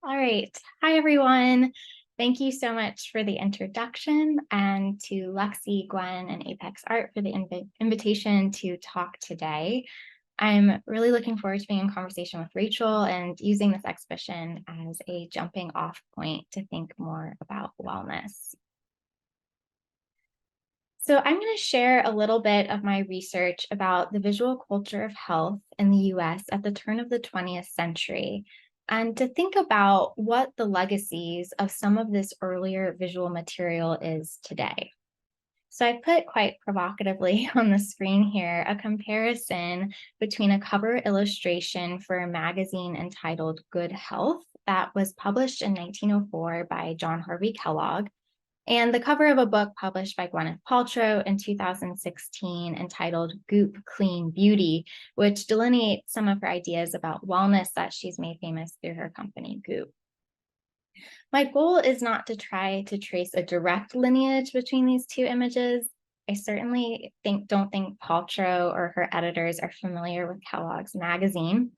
All right. Hi, everyone. Thank you so much for the introduction and to Lexi, Gwen, and Apex Art for the invitation to talk today. I'm really looking forward to being in conversation with Rachel and using this exhibition as a jumping off point to think more about wellness. So I'm going to share a little bit of my research about the visual culture of health in the US at the turn of the 20th century, and to think about what the legacies of some of this earlier visual material is today. So I put quite provocatively on the screen here a comparison between a cover illustration for a magazine entitled Good Health that was published in 1904 by John Harvey Kellogg, and the cover of a book published by Gwyneth Paltrow in 2016 entitled Goop Clean Beauty, which delineates some of her ideas about wellness that she's made famous through her company, Goop. My goal is not to try to trace a direct lineage between these two images. I certainly don't think Paltrow or her editors are familiar with Kellogg's magazine,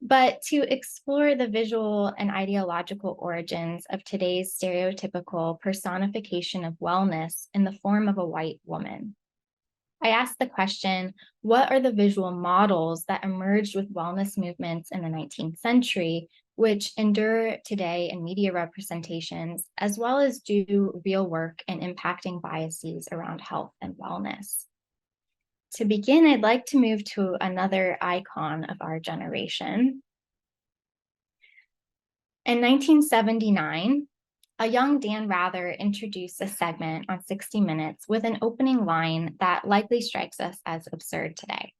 but to explore the visual and ideological origins of today's stereotypical personification of wellness in the form of a white woman. I asked the question, what are the visual models that emerged with wellness movements in the 19th century, which endure today in media representations, as well as do real work in impacting biases around health and wellness? To begin, I'd like to move to another icon of our generation. In 1979, a young Dan Rather introduced a segment on 60 Minutes with an opening line that likely strikes us as absurd today.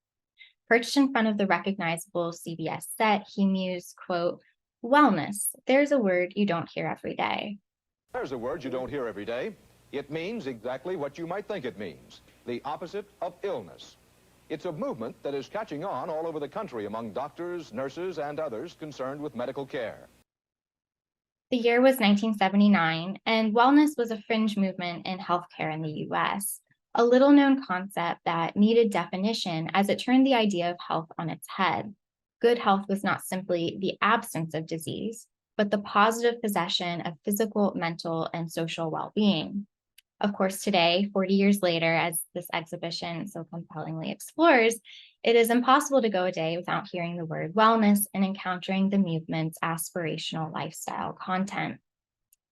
Perched in front of the recognizable CBS set, he mused, quote, "Wellness, there's a word you don't hear every day." There's a word you don't hear every day. It means exactly what you might think it means, the opposite of illness. It's a movement that is catching on all over the country among doctors, nurses, and others concerned with medical care. The year was 1979, and wellness was a fringe movement in healthcare in the US, a little-known concept that needed definition as it turned the idea of health on its head. Good health was not simply the absence of disease, but the positive possession of physical, mental, and social well-being. Of course, today, 40 years later, as this exhibition so compellingly explores, it is impossible to go a day without hearing the word wellness and encountering the movement's aspirational lifestyle content.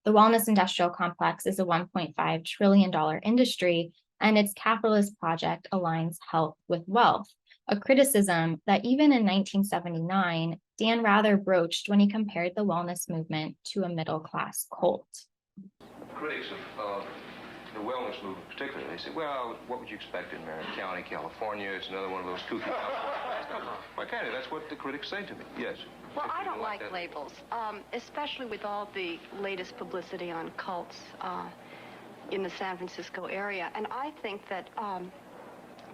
The wellness industrial complex is a $1.5 trillion industry, and its capitalist project aligns health with wealth, a criticism that even in 1979, Dan Rather broached when he compared the wellness movement to a middle-class cult. Critics of the wellness movement particularly, they say, well, what would you expect in Marin County, California? It's another one of those kooky California. Why can't it? That's what the critics say to me, yes. Well, I don't like labels, especially with all the latest publicity on cults in the San Francisco area. And I think that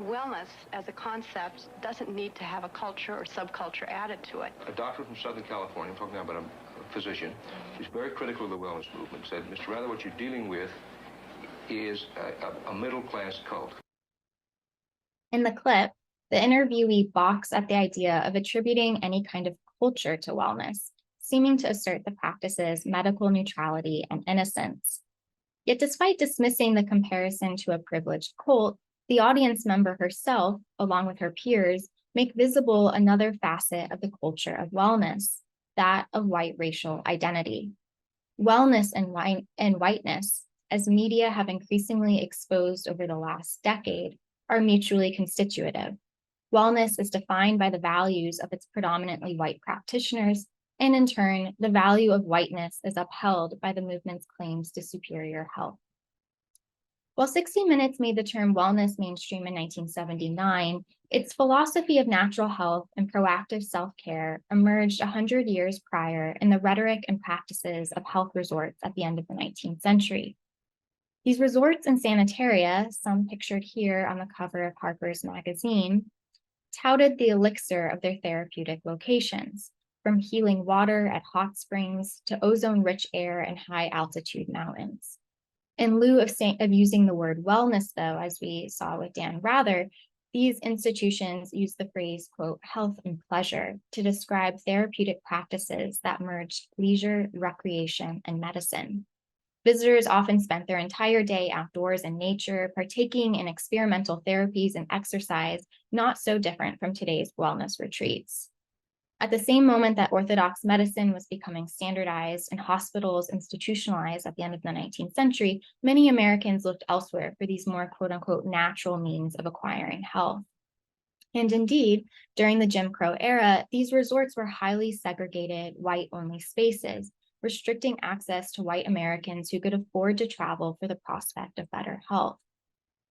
wellness as a concept doesn't need to have a culture or subculture added to it. A doctor from Southern California, I'm talking now about a physician, who's very critical of the wellness movement, said, Mr. Rather, what you're dealing with is a middle-class cult. In the clip, the interviewee balks at the idea of attributing any kind of culture to wellness, seeming to assert the practice's medical neutrality and innocence. Yet despite dismissing the comparison to a privileged cult, the audience member herself, along with her peers, make visible another facet of the culture of wellness, that of white racial identity. Wellness and whiteness, as media have increasingly exposed over the last decade, are mutually constitutive. Wellness is defined by the values of its predominantly white practitioners, and in turn, the value of whiteness is upheld by the movement's claims to superior health. While 60 Minutes made the term wellness mainstream in 1979, its philosophy of natural health and proactive self-care emerged 100 years prior in the rhetoric and practices of health resorts at the end of the 19th century. These resorts and sanitaria, some pictured here on the cover of Harper's Magazine, touted the elixir of their therapeutic locations, from healing water at hot springs to ozone-rich air and high-altitude mountains. In lieu of using the word wellness, though, as we saw with Dan Rather, These institutions use the phrase, quote, health and pleasure to describe therapeutic practices that merged leisure, recreation, and medicine. Visitors often spent their entire day outdoors in nature, partaking in experimental therapies and exercise, not so different from today's wellness retreats. At the same moment that orthodox medicine was becoming standardized and hospitals institutionalized at the end of the 19th century, many Americans looked elsewhere for these more quote unquote natural means of acquiring health. And indeed, during the Jim Crow era, these resorts were highly segregated, white-only spaces, restricting access to white Americans who could afford to travel for the prospect of better health.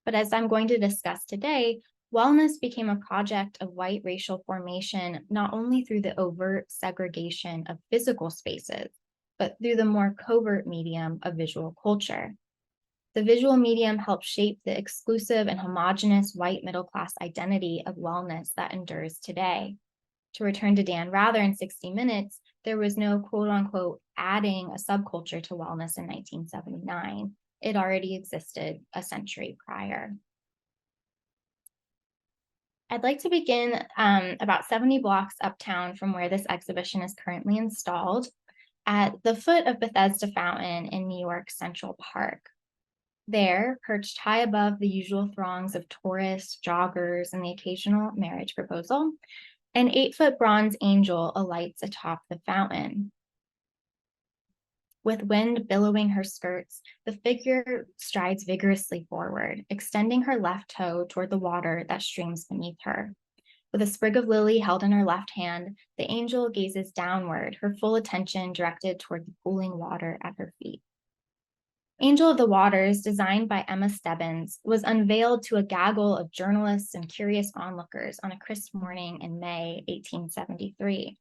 But as I'm going to discuss today, wellness became a project of white racial formation, not only through the overt segregation of physical spaces, but through the more covert medium of visual culture. The visual medium helped shape the exclusive and homogeneous white middle-class identity of wellness that endures today. To return to Dan Rather in 60 Minutes, there was no quote-unquote adding a subculture to wellness in 1979. It already existed a century prior. I'd like to begin about 70 blocks uptown from where this exhibition is currently installed, at the foot of Bethesda Fountain in New York's Central Park. There, perched high above the usual throngs of tourists, joggers, and the occasional marriage proposal, an 8-foot bronze angel alights atop the fountain. With wind billowing her skirts, the figure strides vigorously forward, extending her left toe toward the water that streams beneath her. With a sprig of lily held in her left hand, the angel gazes downward, her full attention directed toward the pooling water at her feet. Angel of the Waters, designed by Emma Stebbins, was unveiled to a gaggle of journalists and curious onlookers on a crisp morning in May 1873.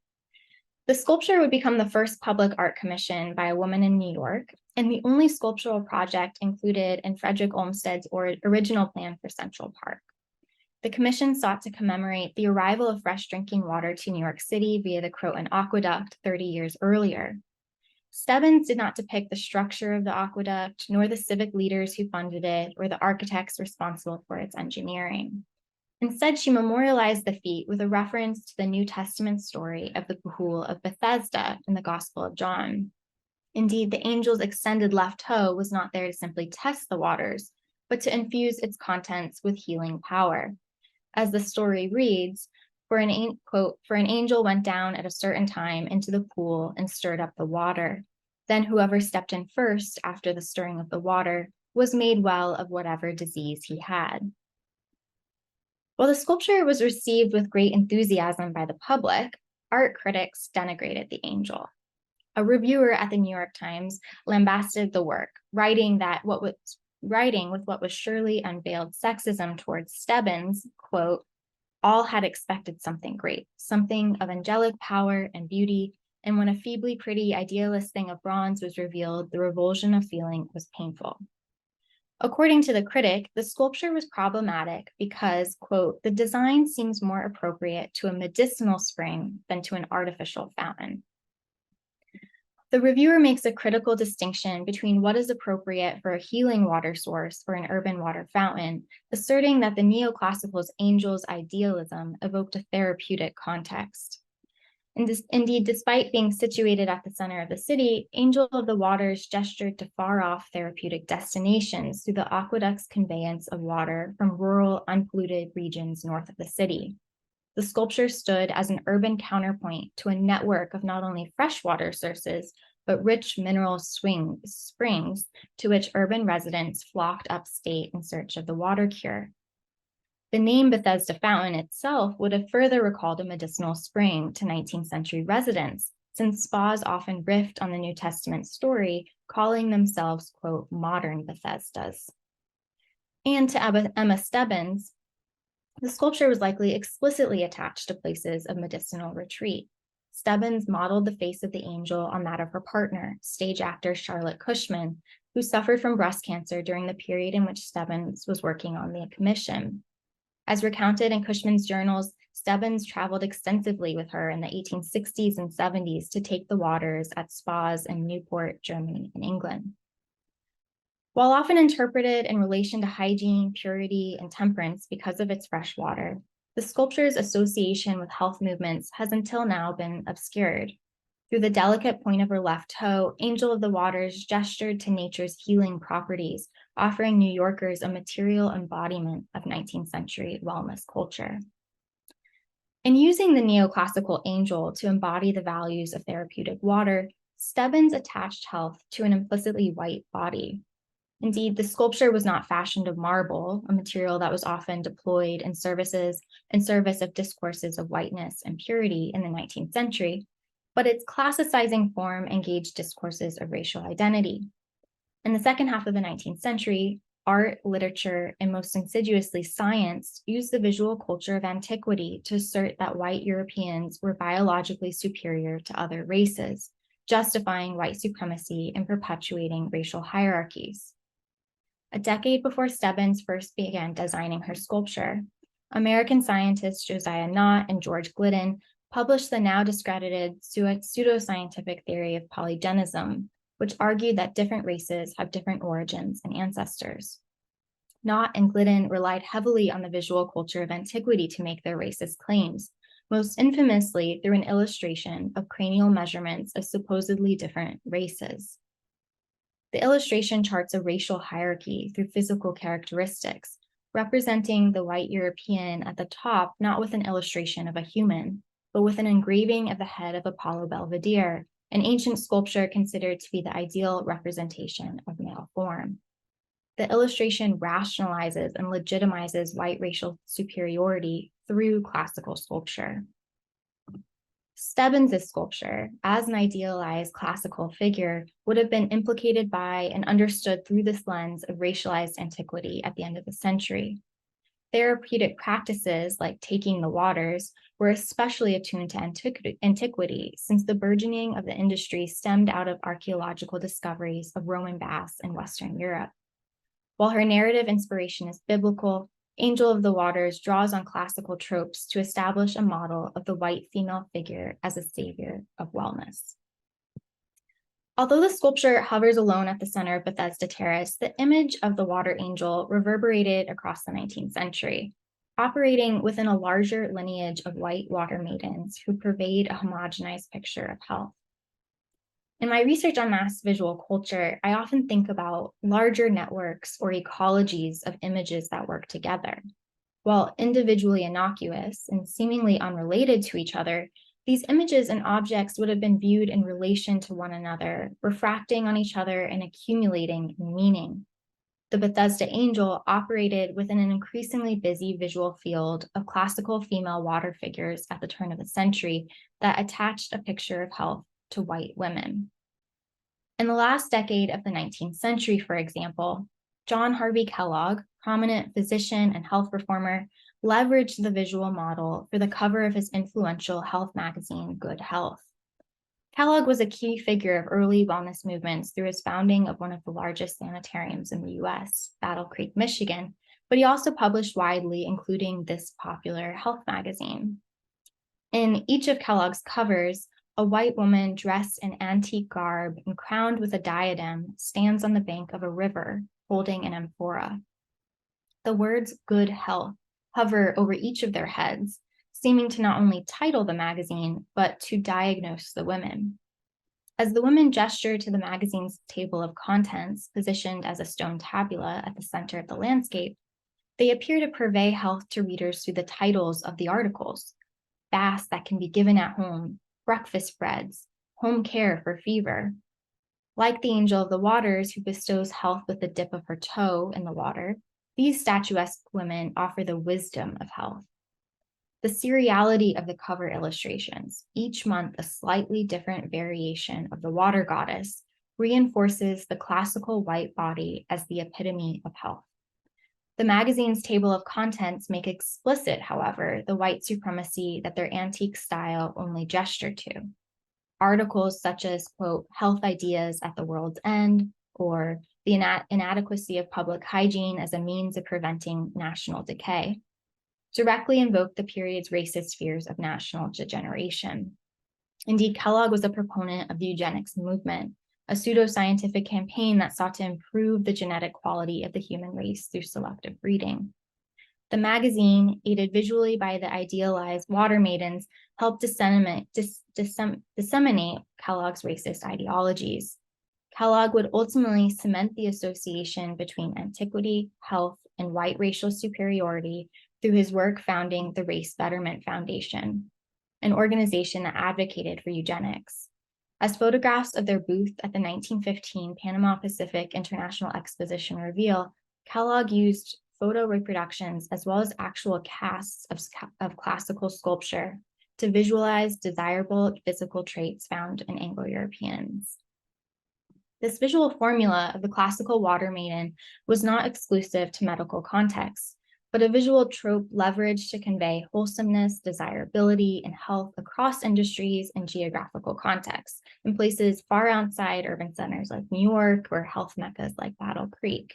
The sculpture would become the first public art commission by a woman in New York, and the only sculptural project included in Frederick Olmsted's original plan for Central Park. The commission sought to commemorate the arrival of fresh drinking water to New York City via the Croton Aqueduct 30 years earlier. Stebbins did not depict the structure of the aqueduct, nor the civic leaders who funded it, or the architects responsible for its engineering. Instead, she memorialized the feat with a reference to the New Testament story of the pool of Bethesda in the Gospel of John. Indeed, the angel's extended left toe was not there to simply test the waters, but to infuse its contents with healing power. As the story reads, quote, for an angel went down at a certain time into the pool and stirred up the water. Then whoever stepped in first after the stirring of the water was made well of whatever disease he had. While the sculpture was received with great enthusiasm by the public, art critics denigrated the angel. A reviewer at the New York Times lambasted the work, writing with what was surely unveiled sexism towards Stebbins, quote, all had expected something great, something of angelic power and beauty, and when a feebly pretty idealist thing of bronze was revealed, the revulsion of feeling was painful. According to the critic, the sculpture was problematic because, quote, the design seems more appropriate to a medicinal spring than to an artificial fountain. The reviewer makes a critical distinction between what is appropriate for a healing water source or an urban water fountain, asserting that the neoclassical's angel's idealism evoked a therapeutic context. Indeed, despite being situated at the center of the city, Angel of the Waters gestured to far-off therapeutic destinations through the aqueduct's conveyance of water from rural, unpolluted regions north of the city. The sculpture stood as an urban counterpoint to a network of not only freshwater sources, but rich mineral springs to which urban residents flocked upstate in search of the water cure. The name Bethesda Fountain itself would have further recalled a medicinal spring to 19th century residents, since spas often riffed on the New Testament story, calling themselves, quote, modern Bethesdas. And to Emma Stebbins, the sculpture was likely explicitly attached to places of medicinal retreat. Stebbins modeled the face of the angel on that of her partner, stage actor Charlotte Cushman, who suffered from breast cancer during the period in which Stebbins was working on the commission. As recounted in Cushman's journals, Stebbins traveled extensively with her in the 1860s and 70s to take the waters at spas in Newport, Germany, and England. While often interpreted in relation to hygiene, purity, and temperance because of its fresh water, the sculpture's association with health movements has until now been obscured. Through the delicate point of her left toe, Angel of the Waters gestured to nature's healing properties, offering New Yorkers a material embodiment of 19th century wellness culture. In using the neoclassical angel to embody the values of therapeutic water, Stebbins attached health to an implicitly white body. Indeed, the sculpture was not fashioned of marble, a material that was often deployed in service of discourses of whiteness and purity in the 19th century, but its classicizing form engaged discourses of racial identity. In the second half of the 19th century, art, literature, and most insidiously science used the visual culture of antiquity to assert that white Europeans were biologically superior to other races, justifying white supremacy and perpetuating racial hierarchies. A decade before Stebbins first began designing her sculpture, American scientists Josiah Nott and George Glidden published the now discredited pseudoscientific theory of polygenism, which argued that different races have different origins and ancestors. Nott and Glidden relied heavily on the visual culture of antiquity to make their racist claims, most infamously through an illustration of cranial measurements of supposedly different races. The illustration charts a racial hierarchy through physical characteristics, representing the white European at the top not with an illustration of a human, but with an engraving of the head of Apollo Belvedere, an ancient sculpture considered to be the ideal representation of male form. The illustration rationalizes and legitimizes white racial superiority through classical sculpture. Stebbins' sculpture, as an idealized classical figure, would have been implicated by and understood through this lens of racialized antiquity at the end of the century. Therapeutic practices like taking the waters were especially attuned to antiquity, since the burgeoning of the industry stemmed out of archaeological discoveries of Roman baths in Western Europe. While her narrative inspiration is biblical, Angel of the Waters draws on classical tropes to establish a model of the white female figure as a savior of wellness. Although the sculpture hovers alone at the center of Bethesda Terrace, the image of the water angel reverberated across the 19th century, operating within a larger lineage of white water maidens who pervade a homogenized picture of health. In my research on mass visual culture, I often think about larger networks or ecologies of images that work together. While individually innocuous and seemingly unrelated to each other, these images and objects would have been viewed in relation to one another, refracting on each other and accumulating in meaning. The Bethesda Angel operated within an increasingly busy visual field of classical female water figures at the turn of the century that attached a picture of health to white women. In the last decade of the 19th century, for example, John Harvey Kellogg, prominent physician and health reformer, leveraged the visual model for the cover of his influential health magazine, Good Health. Kellogg was a key figure of early wellness movements through his founding of one of the largest sanitariums in the US, Battle Creek, Michigan, but he also published widely, including this popular health magazine. In each of Kellogg's covers, a white woman dressed in antique garb and crowned with a diadem stands on the bank of a river holding an amphora. The words "good health" hover over each of their heads, seeming to not only title the magazine, but to diagnose the women. As the women gesture to the magazine's table of contents, positioned as a stone tabula at the center of the landscape, they appear to purvey health to readers through the titles of the articles: baths that can be given at home, breakfast breads, home care for fever. Like the Angel of the Waters, who bestows health with the dip of her toe in the water, these statuesque women offer the wisdom of health. The seriality of the cover illustrations, each month a slightly different variation of the water goddess, reinforces the classical white body as the epitome of health. The magazine's table of contents make explicit, however, the white supremacy that their antique style only gestured to. Articles such as, quote, "health ideas at the world's end," or "the inadequacy of public hygiene as a means of preventing national decay," directly invoke the period's racist fears of national degeneration. Indeed, Kellogg was a proponent of the eugenics movement, a pseudoscientific campaign that sought to improve the genetic quality of the human race through selective breeding. The magazine, aided visually by the idealized water maidens, helped disseminate Kellogg's racist ideologies. Kellogg would ultimately cement the association between antiquity, health, and white racial superiority through his work founding the Race Betterment Foundation, an organization that advocated for eugenics. As photographs of their booth at the 1915 Panama Pacific International Exposition reveal, Kellogg used photo reproductions as well as actual casts of classical sculpture to visualize desirable physical traits found in Anglo-Europeans. This visual formula of the classical water maiden was not exclusive to medical contexts, but a visual trope leveraged to convey wholesomeness, desirability, and health across industries and geographical contexts in places far outside urban centers like New York or health meccas like Battle Creek.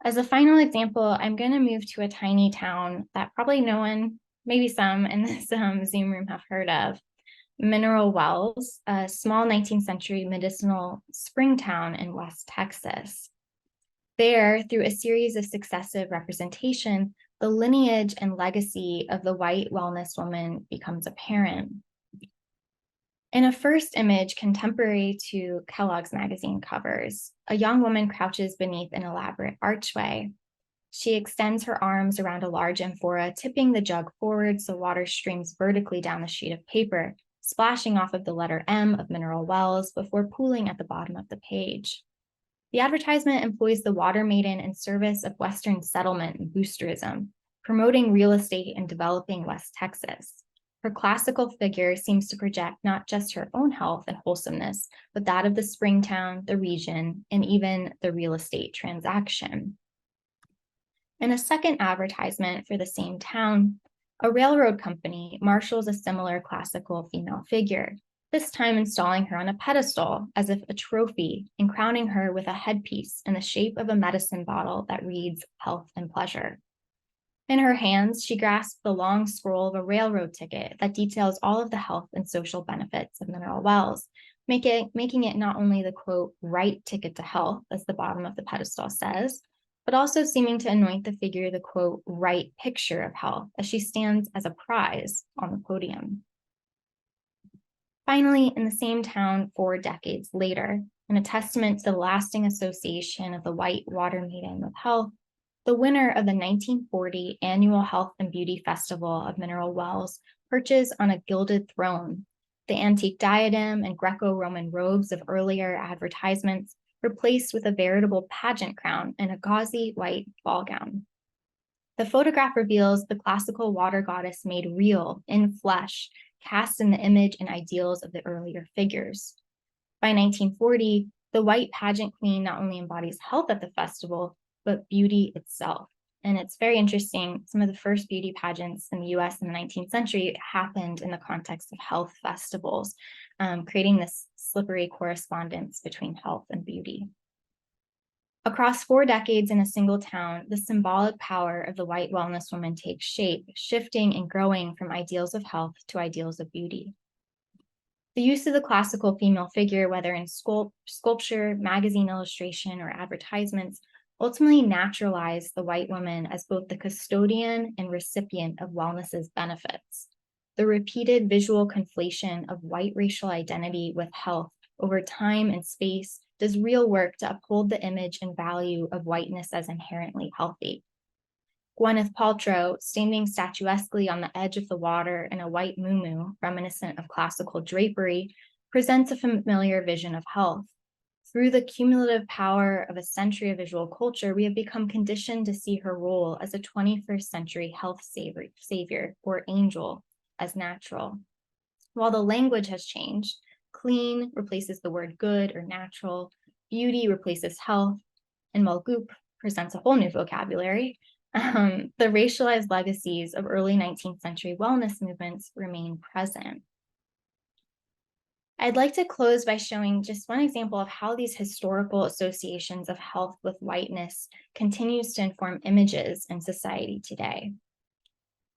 As a final example, I'm going to move to a tiny town that probably no one, maybe some in this Zoom room have heard of, Mineral Wells, a small 19th century medicinal spring town in West Texas. There, through a series of successive representation, the lineage and legacy of the white wellness woman becomes apparent. In a first image contemporary to Kellogg's magazine covers, a young woman crouches beneath an elaborate archway. She extends her arms around a large amphora, tipping the jug forward so water streams vertically down the sheet of paper, splashing off of the letter M of Mineral Wells before pooling at the bottom of the page. The advertisement employs the water maiden in service of Western settlement and boosterism, promoting real estate in developing West Texas. Her classical figure seems to project not just her own health and wholesomeness, but that of the spring town, the region, and even the real estate transaction. In a second advertisement for the same town, a railroad company marshals a similar classical female figure, this time installing her on a pedestal as if a trophy and crowning her with a headpiece in the shape of a medicine bottle that reads health and pleasure. In her hands, she grasps the long scroll of a railroad ticket that details all of the health and social benefits of Mineral Wells, making it not only the, quote, right ticket to health, as the bottom of the pedestal says, but also seeming to anoint the figure the, quote, right picture of health as she stands as a prize on the podium. Finally, in the same town 4 decades later, in a testament to the lasting association of the white water maiden with health, the winner of the 1940 annual Health and Beauty Festival of Mineral Wells perches on a gilded throne. The antique diadem and Greco-Roman robes of earlier advertisements replaced with a veritable pageant crown and a gauzy white ball gown. The photograph reveals the classical water goddess made real in flesh, cast in the image and ideals of the earlier figures. By 1940, the white pageant queen not only embodies health at the festival, but beauty itself. And it's very interesting, some of the first beauty pageants in the US in the 19th century happened in the context of health festivals, creating this slippery correspondence between health and beauty. Across 4 decades in a single town, the symbolic power of the white wellness woman takes shape, shifting and growing from ideals of health to ideals of beauty. The use of the classical female figure, whether in sculpture, magazine illustration, or advertisements, ultimately naturalized the white woman as both the custodian and recipient of wellness's benefits. The repeated visual conflation of white racial identity with health over time and space does real work to uphold the image and value of whiteness as inherently healthy. Gwyneth Paltrow, standing statuesquely on the edge of the water in a white muumuu, reminiscent of classical drapery, presents a familiar vision of health. Through the cumulative power of a century of visual culture, we have become conditioned to see her role as a 21st century health savior or angel as natural. While the language has changed, clean replaces the word good or natural, beauty replaces health, and while goop presents a whole new vocabulary, the racialized legacies of early 19th century wellness movements remain present. I'd like to close by showing just one example of how these historical associations of health with whiteness continues to inform images in society today.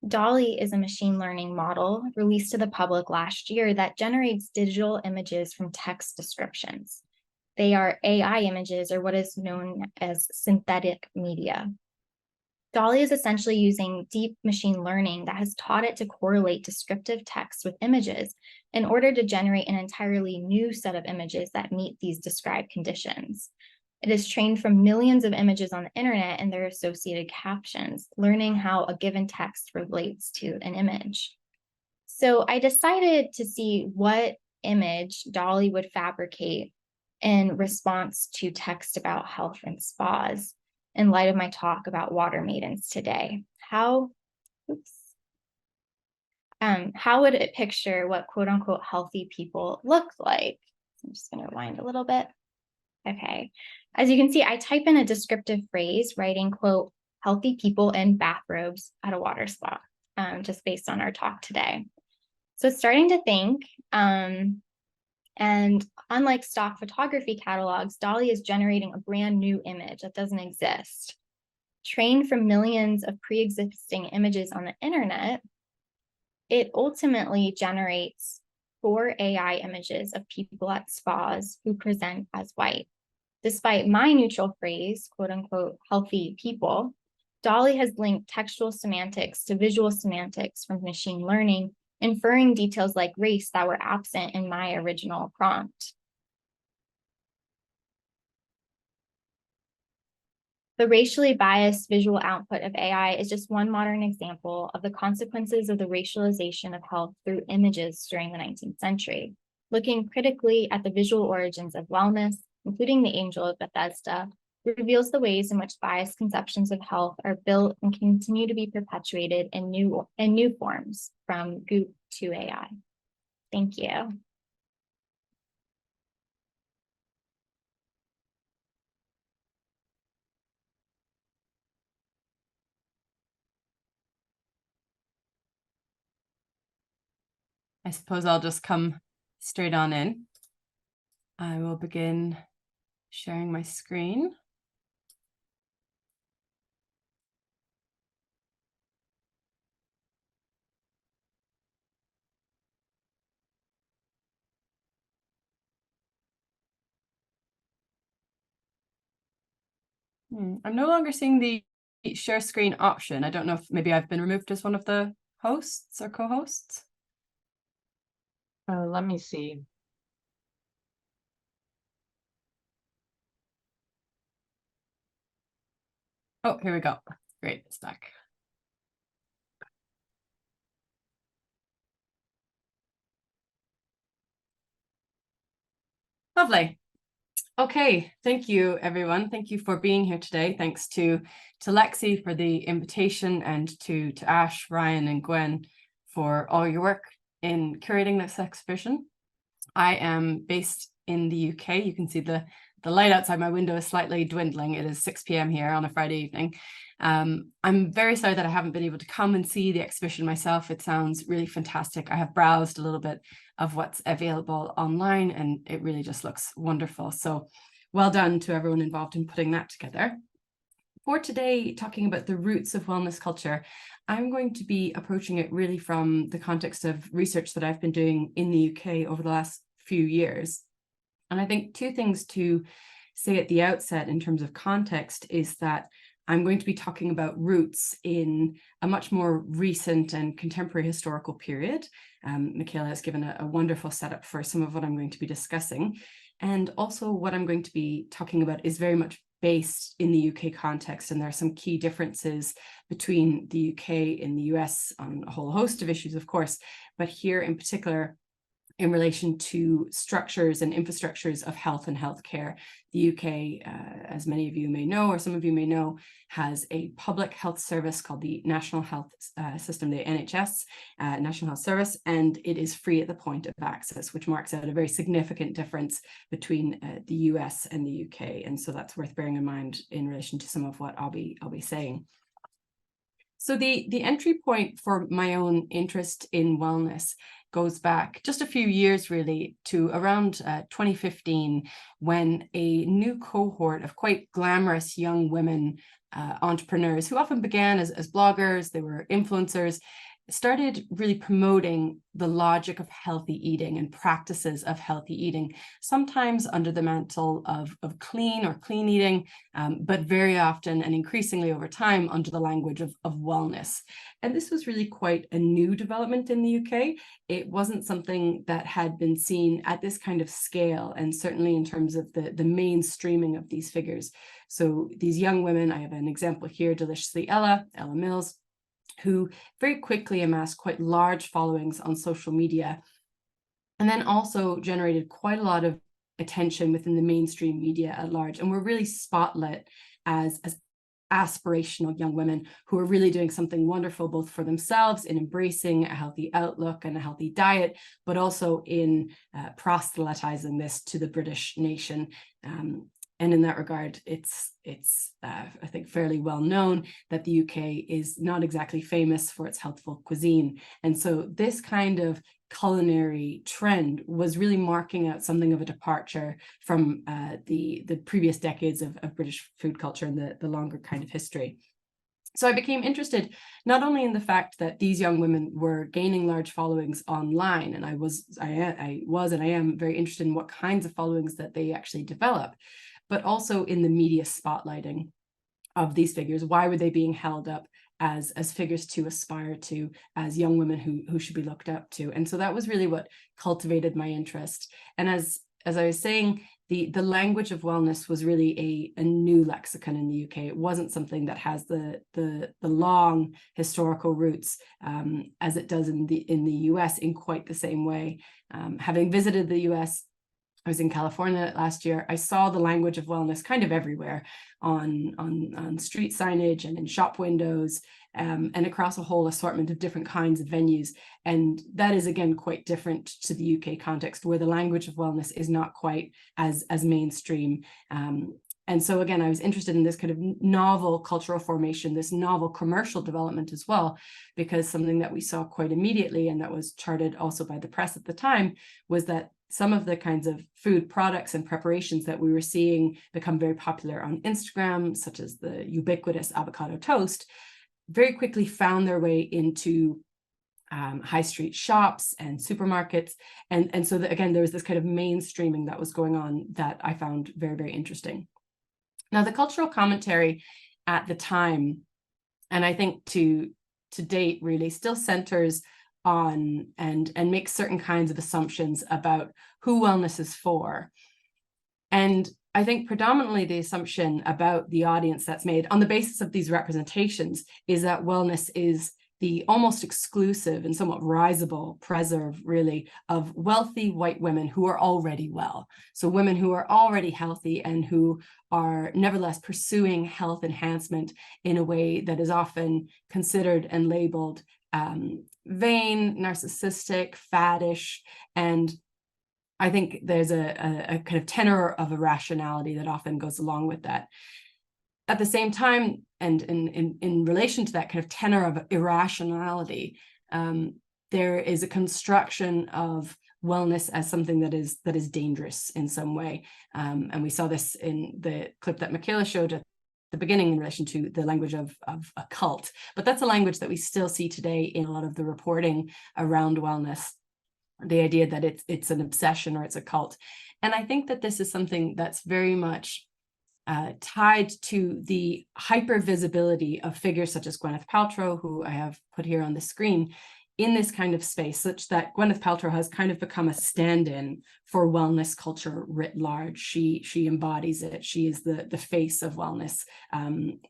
DALL-E is a machine learning model released to the public last year that generates digital images from text descriptions. They are AI images, or what is known as synthetic media. DALL-E is essentially using deep machine learning that has taught it to correlate descriptive text with images in order to generate an entirely new set of images that meet these described conditions. It is trained from millions of images on the internet and their associated captions, learning how a given text relates to an image. So I decided to see what image DALL-E would fabricate in response to text about health and spas in light of my talk about water maidens today. How would it picture what quote unquote healthy people look like? I'm just going to rewind a little bit. Okay, as you can see, I type in a descriptive phrase, writing, quote, healthy people in bathrobes at a water spa, just based on our talk today. So starting to think, and unlike stock photography catalogs, DALL-E is generating a brand new image that doesn't exist. Trained from millions of pre-existing images on the internet, it ultimately generates 4 AI images of people at spas who present as white. Despite my neutral phrase, quote unquote, healthy people, DALL-E has linked textual semantics to visual semantics from machine learning, inferring details like race that were absent in my original prompt. The racially biased visual output of AI is just one modern example of the consequences of the racialization of health through images during the 19th century. Looking critically at the visual origins of wellness, including the Angel of Bethesda, reveals the ways in which biased conceptions of health are built and continue to be perpetuated in new forms, from Goop to AI. Thank you. I suppose I'll just come straight on in. I will begin sharing my screen. I'm no longer seeing the share screen option. I don't know if maybe I've been removed as one of the hosts or co-hosts. Let me see. Oh, here we go. Great, it's back. Lovely. Okay, thank you, everyone. Thank you for being here today. Thanks to Lexi for the invitation, and to Ash, Ryan, and Gwen for all your work in curating this exhibition. I am based in the UK. You can see the light outside my window is slightly dwindling. It is 6 p.m. here on a Friday evening. I'm very sorry that I haven't been able to come and see the exhibition myself. It sounds really fantastic. I have browsed a little bit of what's available online, and it really just looks wonderful. So well done to everyone involved in putting that together. For today, talking about the roots of wellness culture, I'm going to be approaching it really from the context of research that I've been doing in the UK over the last few years. And I think 2 things to say at the outset in terms of context is that I'm going to be talking about roots in a much more recent and contemporary historical period. Michaela has given a wonderful setup for some of what I'm going to be discussing. And also what I'm going to be talking about is very much based in the UK context, and there are some key differences between the UK and the US on a whole host of issues, of course, but here in particular, in relation to structures and infrastructures of health and healthcare. The UK, as many of you may know, or some of you may know, has a public health service called the National Health System, the NHS, National Health Service, and it is free at the point of access, which marks out a very significant difference between the US and the UK. And so that's worth bearing in mind in relation to some of what I'll be saying. So the entry point for my own interest in wellness goes back just a few years really to around 2015, when a new cohort of quite glamorous young women entrepreneurs, who often began as bloggers, they were influencers, started really promoting the logic of healthy eating and practices of healthy eating, sometimes under the mantle of clean or clean eating, but very often and increasingly over time under the language of wellness. And this was really quite a new development in the UK. It wasn't something that had been seen at this kind of scale, and certainly in terms of the mainstreaming of these figures. So these young women, I have an example here, Deliciously Ella Mills, who very quickly amassed quite large followings on social media, and then also generated quite a lot of attention within the mainstream media at large, and were really spotlit as aspirational young women who are really doing something wonderful, both for themselves in embracing a healthy outlook and a healthy diet, but also in proselytizing this to the British nation. And in that regard, it's I think fairly well known that the UK is not exactly famous for its healthful cuisine. And so this kind of culinary trend was really marking out something of a departure from the previous decades of British food culture and the longer kind of history. So I became interested not only in the fact that these young women were gaining large followings online, and I was and I am very interested in what kinds of followings that they actually develop, but also in the media spotlighting of these figures. Why were they being held up as figures to aspire to, as young women who should be looked up to? And so that was really what cultivated my interest. And as I was saying, the language of wellness was really a new lexicon in the UK. It wasn't something that has the long historical roots as it does in the US in quite the same way. Having visited the US, I was in California last year. I saw the language of wellness kind of everywhere on street signage and in shop windows, and across a whole assortment of different kinds of venues. And that is, again, quite different to the UK context, where the language of wellness is not quite as mainstream. And so, again, I was interested in this kind of novel cultural formation, this novel commercial development as well, because something that we saw quite immediately, and that was charted also by the press at the time, was that some of the kinds of food products and preparations that we were seeing become very popular on Instagram, such as the ubiquitous avocado toast, very quickly found their way into high street shops and supermarkets. And so that, again, there was this kind of mainstreaming that was going on that I found very, very interesting. Now, the cultural commentary at the time, and I think to date really, still centers on and makes certain kinds of assumptions about who wellness is for. And I think predominantly the assumption about the audience that's made on the basis of these representations is that wellness is the almost exclusive and somewhat risible preserve, really, of wealthy white women who are already well. So women who are already healthy and who are nevertheless pursuing health enhancement in a way that is often considered and labeled vain, narcissistic, faddish. And I think there's a kind of tenor of irrationality that often goes along with that. At the same time, and in relation to that kind of tenor of irrationality, there is a construction of wellness as something that is dangerous in some way. And we saw this in the clip that Michaela showed at the beginning in relation to the language of a cult. But that's a language that we still see today in a lot of the reporting around wellness, the idea that it's an obsession or it's a cult. And I think that this is something that's very much tied to the hyper visibility of figures such as Gwyneth Paltrow, who I have put here on the screen, in this kind of space, such that Gwyneth Paltrow has kind of become a stand-in for wellness culture writ large. She embodies it. She is the face of wellness,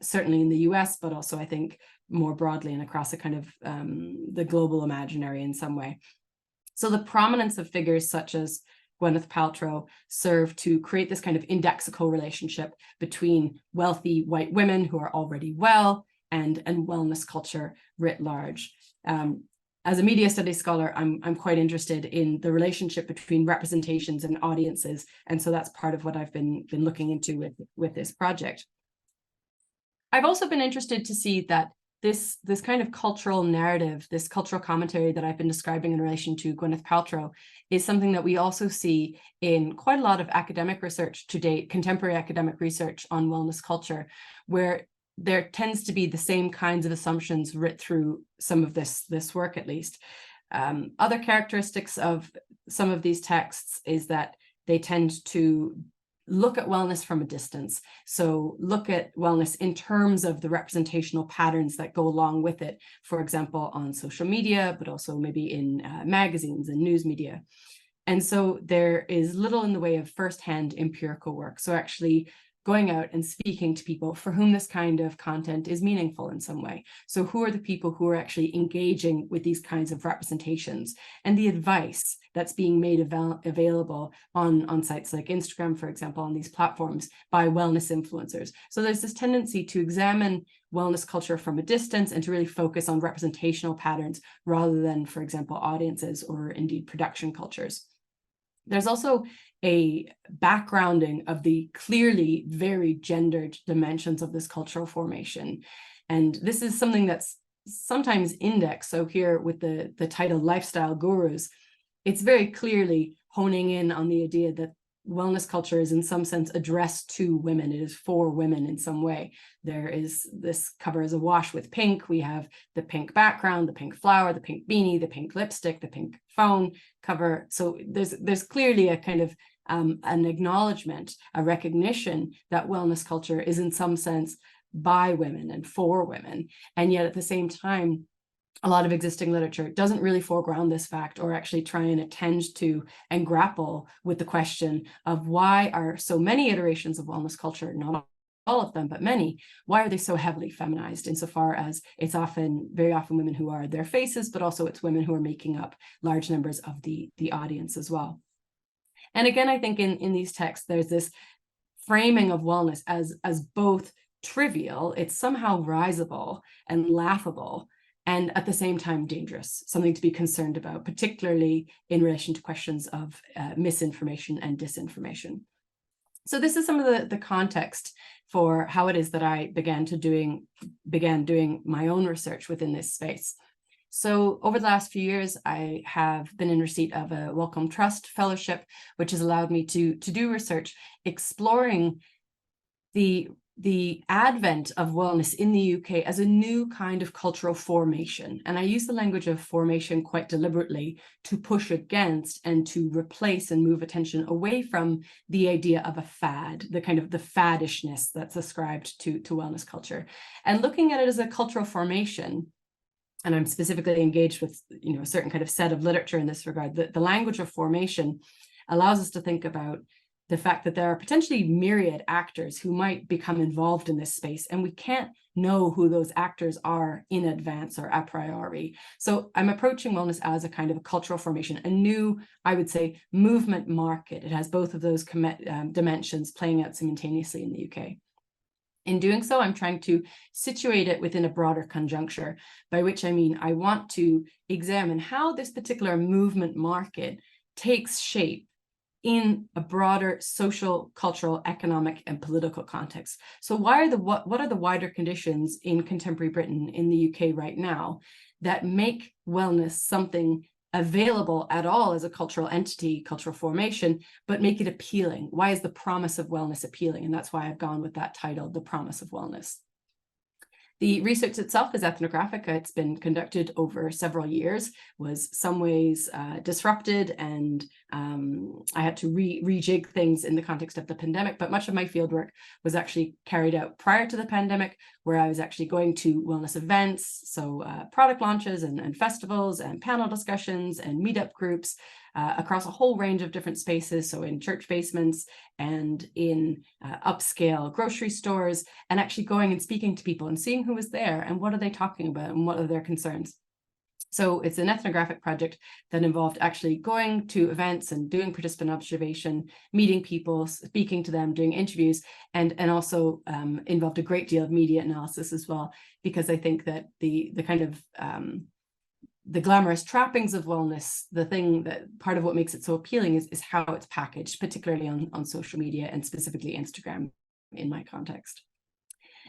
certainly in the US, but also I think more broadly and across a kind of the global imaginary in some way. So the prominence of figures such as Gwyneth Paltrow serve to create this kind of indexical relationship between wealthy white women who are already well and wellness culture writ large. As a media studies scholar, I'm quite interested in the relationship between representations and audiences, and so that's part of what I've been looking into with this project. I've also been interested to see that this kind of cultural narrative, this cultural commentary that I've been describing in relation to Gwyneth Paltrow, is something that we also see in quite a lot of academic research to date, contemporary academic research on wellness culture, where there tends to be the same kinds of assumptions writ through some of this work, at least. Other characteristics of some of these texts is that they tend to look at wellness from a distance. So look at wellness in terms of the representational patterns that go along with it, for example, on social media, but also maybe in magazines and news media. And so there is little in the way of firsthand empirical work. So actually going out and speaking to people for whom this kind of content is meaningful in some way. So who are the people who are actually engaging with these kinds of representations, and the advice that's being made available on sites like Instagram, for example, on these platforms by wellness influencers. So there's this tendency to examine wellness culture from a distance and to really focus on representational patterns rather than, for example, audiences or indeed production cultures. There's also a backgrounding of the clearly very gendered dimensions of this cultural formation. And this is something that's sometimes indexed. So here with the title Lifestyle Gurus, it's very clearly honing in on the idea that wellness culture is in some sense addressed to women. It is for women in some way. There is, this cover is awash with pink. We have the pink background, the pink flower, the pink beanie, the pink lipstick, the pink phone cover. So there's clearly a kind of an acknowledgement, a recognition that wellness culture is in some sense by women and for women. And yet at the same time, a lot of existing literature doesn't really foreground this fact or actually try and attend to and grapple with the question of why are so many iterations of wellness culture, not all of them, but many, why are they so heavily feminized insofar as it's very often women who are their faces, but also it's women who are making up large numbers of the audience as well. And again, I think in these texts, there's this framing of wellness as both trivial, it's somehow risible and laughable, and at the same time dangerous, something to be concerned about, particularly in relation to questions of misinformation and disinformation. So this is some of the context for how it is that I began doing my own research within this space. So over the last few years, I have been in receipt of a Wellcome Trust Fellowship, which has allowed me to do research exploring the advent of wellness in the UK as a new kind of cultural formation. And I use the language of formation quite deliberately to push against and to replace and move attention away from the idea of a fad, the kind of the faddishness that's ascribed to wellness culture, and looking at it as a cultural formation. And I'm specifically engaged with a certain kind of set of literature in this regard. The language of formation allows us to think about the fact that there are potentially myriad actors who might become involved in this space, and we can't know who those actors are in advance or a priori. So I'm approaching wellness as a kind of a cultural formation, a new, I would say, movement market. It has both of those dimensions playing out simultaneously in the UK. In doing so, I'm trying to situate it within a broader conjuncture, by which I mean I want to examine how this particular movement market takes shape in a broader social, cultural, economic, and political context. So what are the wider conditions in contemporary Britain, in the UK right now, that make wellness something available at all as a cultural entity, cultural formation, but make it appealing? Why is the promise of wellness appealing? And that's why I've gone with that title, The Promise of Wellness. The research itself is ethnographic. It's been conducted over several years, was some ways disrupted, and I had to rejig things in the context of the pandemic. But much of my fieldwork was actually carried out prior to the pandemic, where I was actually going to wellness events, so product launches and festivals and panel discussions and meetup groups across a whole range of different spaces, so in church basements and in upscale grocery stores, and actually going and speaking to people and seeing who was there and what are they talking about and what are their concerns. So it's an ethnographic project that involved actually going to events and doing participant observation, meeting people, speaking to them, doing interviews, and also involved a great deal of media analysis as well, because I think that the kind of the glamorous trappings of wellness, the thing that part of what makes it so appealing is how it's packaged, particularly on social media and specifically Instagram in my context.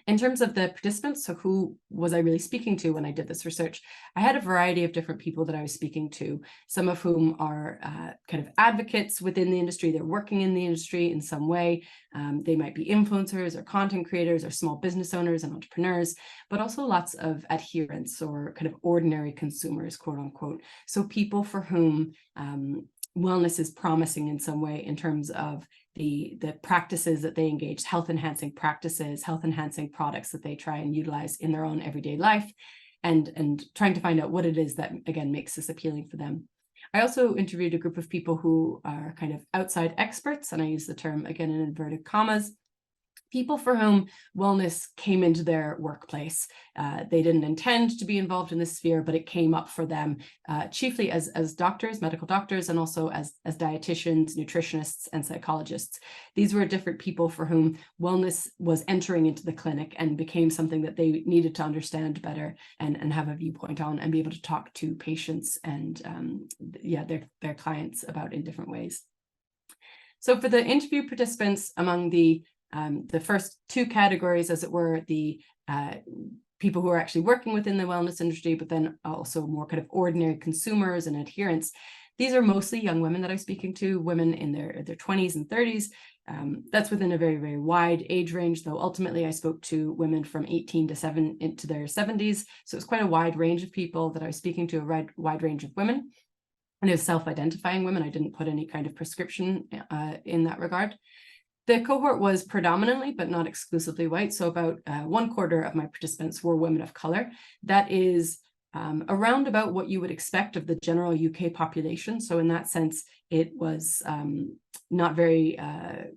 In terms of the participants, so who was I really speaking to when I did this research? I had a variety of different people that I was speaking to, some of whom are kind of advocates within the industry. They're working in the industry in some way. They might be influencers or content creators or small business owners and entrepreneurs, but also lots of adherents or kind of ordinary consumers, quote unquote. So people for whom wellness is promising in some way in terms of the practices that they engage, health enhancing practices, health enhancing products that they try and utilize in their own everyday life, and trying to find out what it is that, again, makes this appealing for them. I also interviewed a group of people who are kind of outside experts, and I use the term, again, in inverted commas, people for whom wellness came into their workplace. They didn't intend to be involved in this sphere, but it came up for them, chiefly as doctors, medical doctors, and also as dietitians, nutritionists, and psychologists. These were different people for whom wellness was entering into the clinic and became something that they needed to understand better and have a viewpoint on and be able to talk to patients and their clients about in different ways. So for the interview participants, among the first two categories, as it were, the people who are actually working within the wellness industry, but then also more kind of ordinary consumers and adherents. These are mostly young women that I'm speaking to, women in their 20s and 30s. That's within a very, very wide age range, though ultimately I spoke to women from 18 to into their 70s. So it's quite a wide range of people that I was speaking to, a wide range of women. And it was self-identifying women. I didn't put any kind of prescription in that regard. The cohort was predominantly, but not exclusively, white. So about 1/4 of my participants were women of color. That is around about what you would expect of the general UK population. So in that sense, it was not very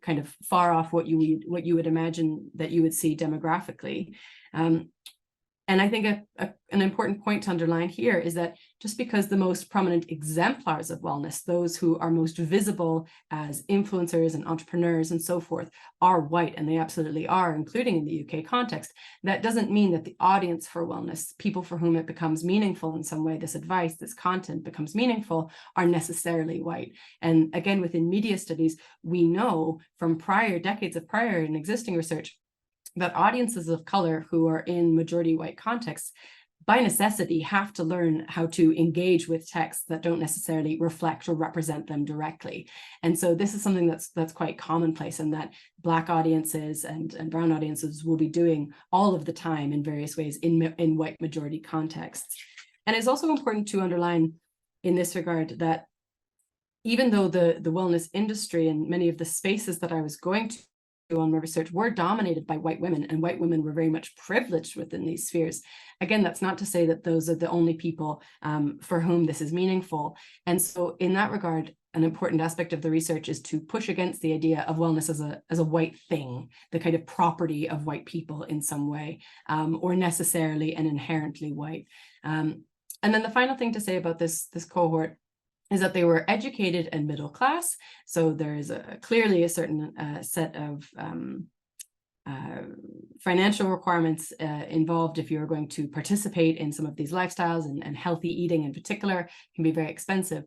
kind of far off what you would imagine that you would see demographically. And I think an important point to underline here is that just because the most prominent exemplars of wellness, those who are most visible as influencers and entrepreneurs and so forth, are white, and they absolutely are, including in the UK context, that doesn't mean that the audience for wellness, people for whom it becomes meaningful in some way, this advice, this content becomes meaningful, are necessarily white. And again, within media studies, we know from decades of prior and existing research that audiences of color who are in majority white contexts by necessity have to learn how to engage with texts that don't necessarily reflect or represent them directly. And so this is something that's quite commonplace, and that Black audiences and brown audiences will be doing all of the time in various ways in white majority contexts. And it's also important to underline in this regard that even though the wellness industry and many of the spaces that I was going to on my research were dominated by white women, and white women were very much privileged within these spheres. Again, that's not to say that those are the only people for whom this is meaningful. And so in that regard, an important aspect of the research is to push against the idea of wellness as a white thing, the kind of property of white people in some way, or necessarily and inherently white. And then the final thing to say about this cohort is that they were educated and middle class. So there is clearly a certain set of financial requirements involved if you're going to participate in some of these lifestyles, and healthy eating in particular can be very expensive.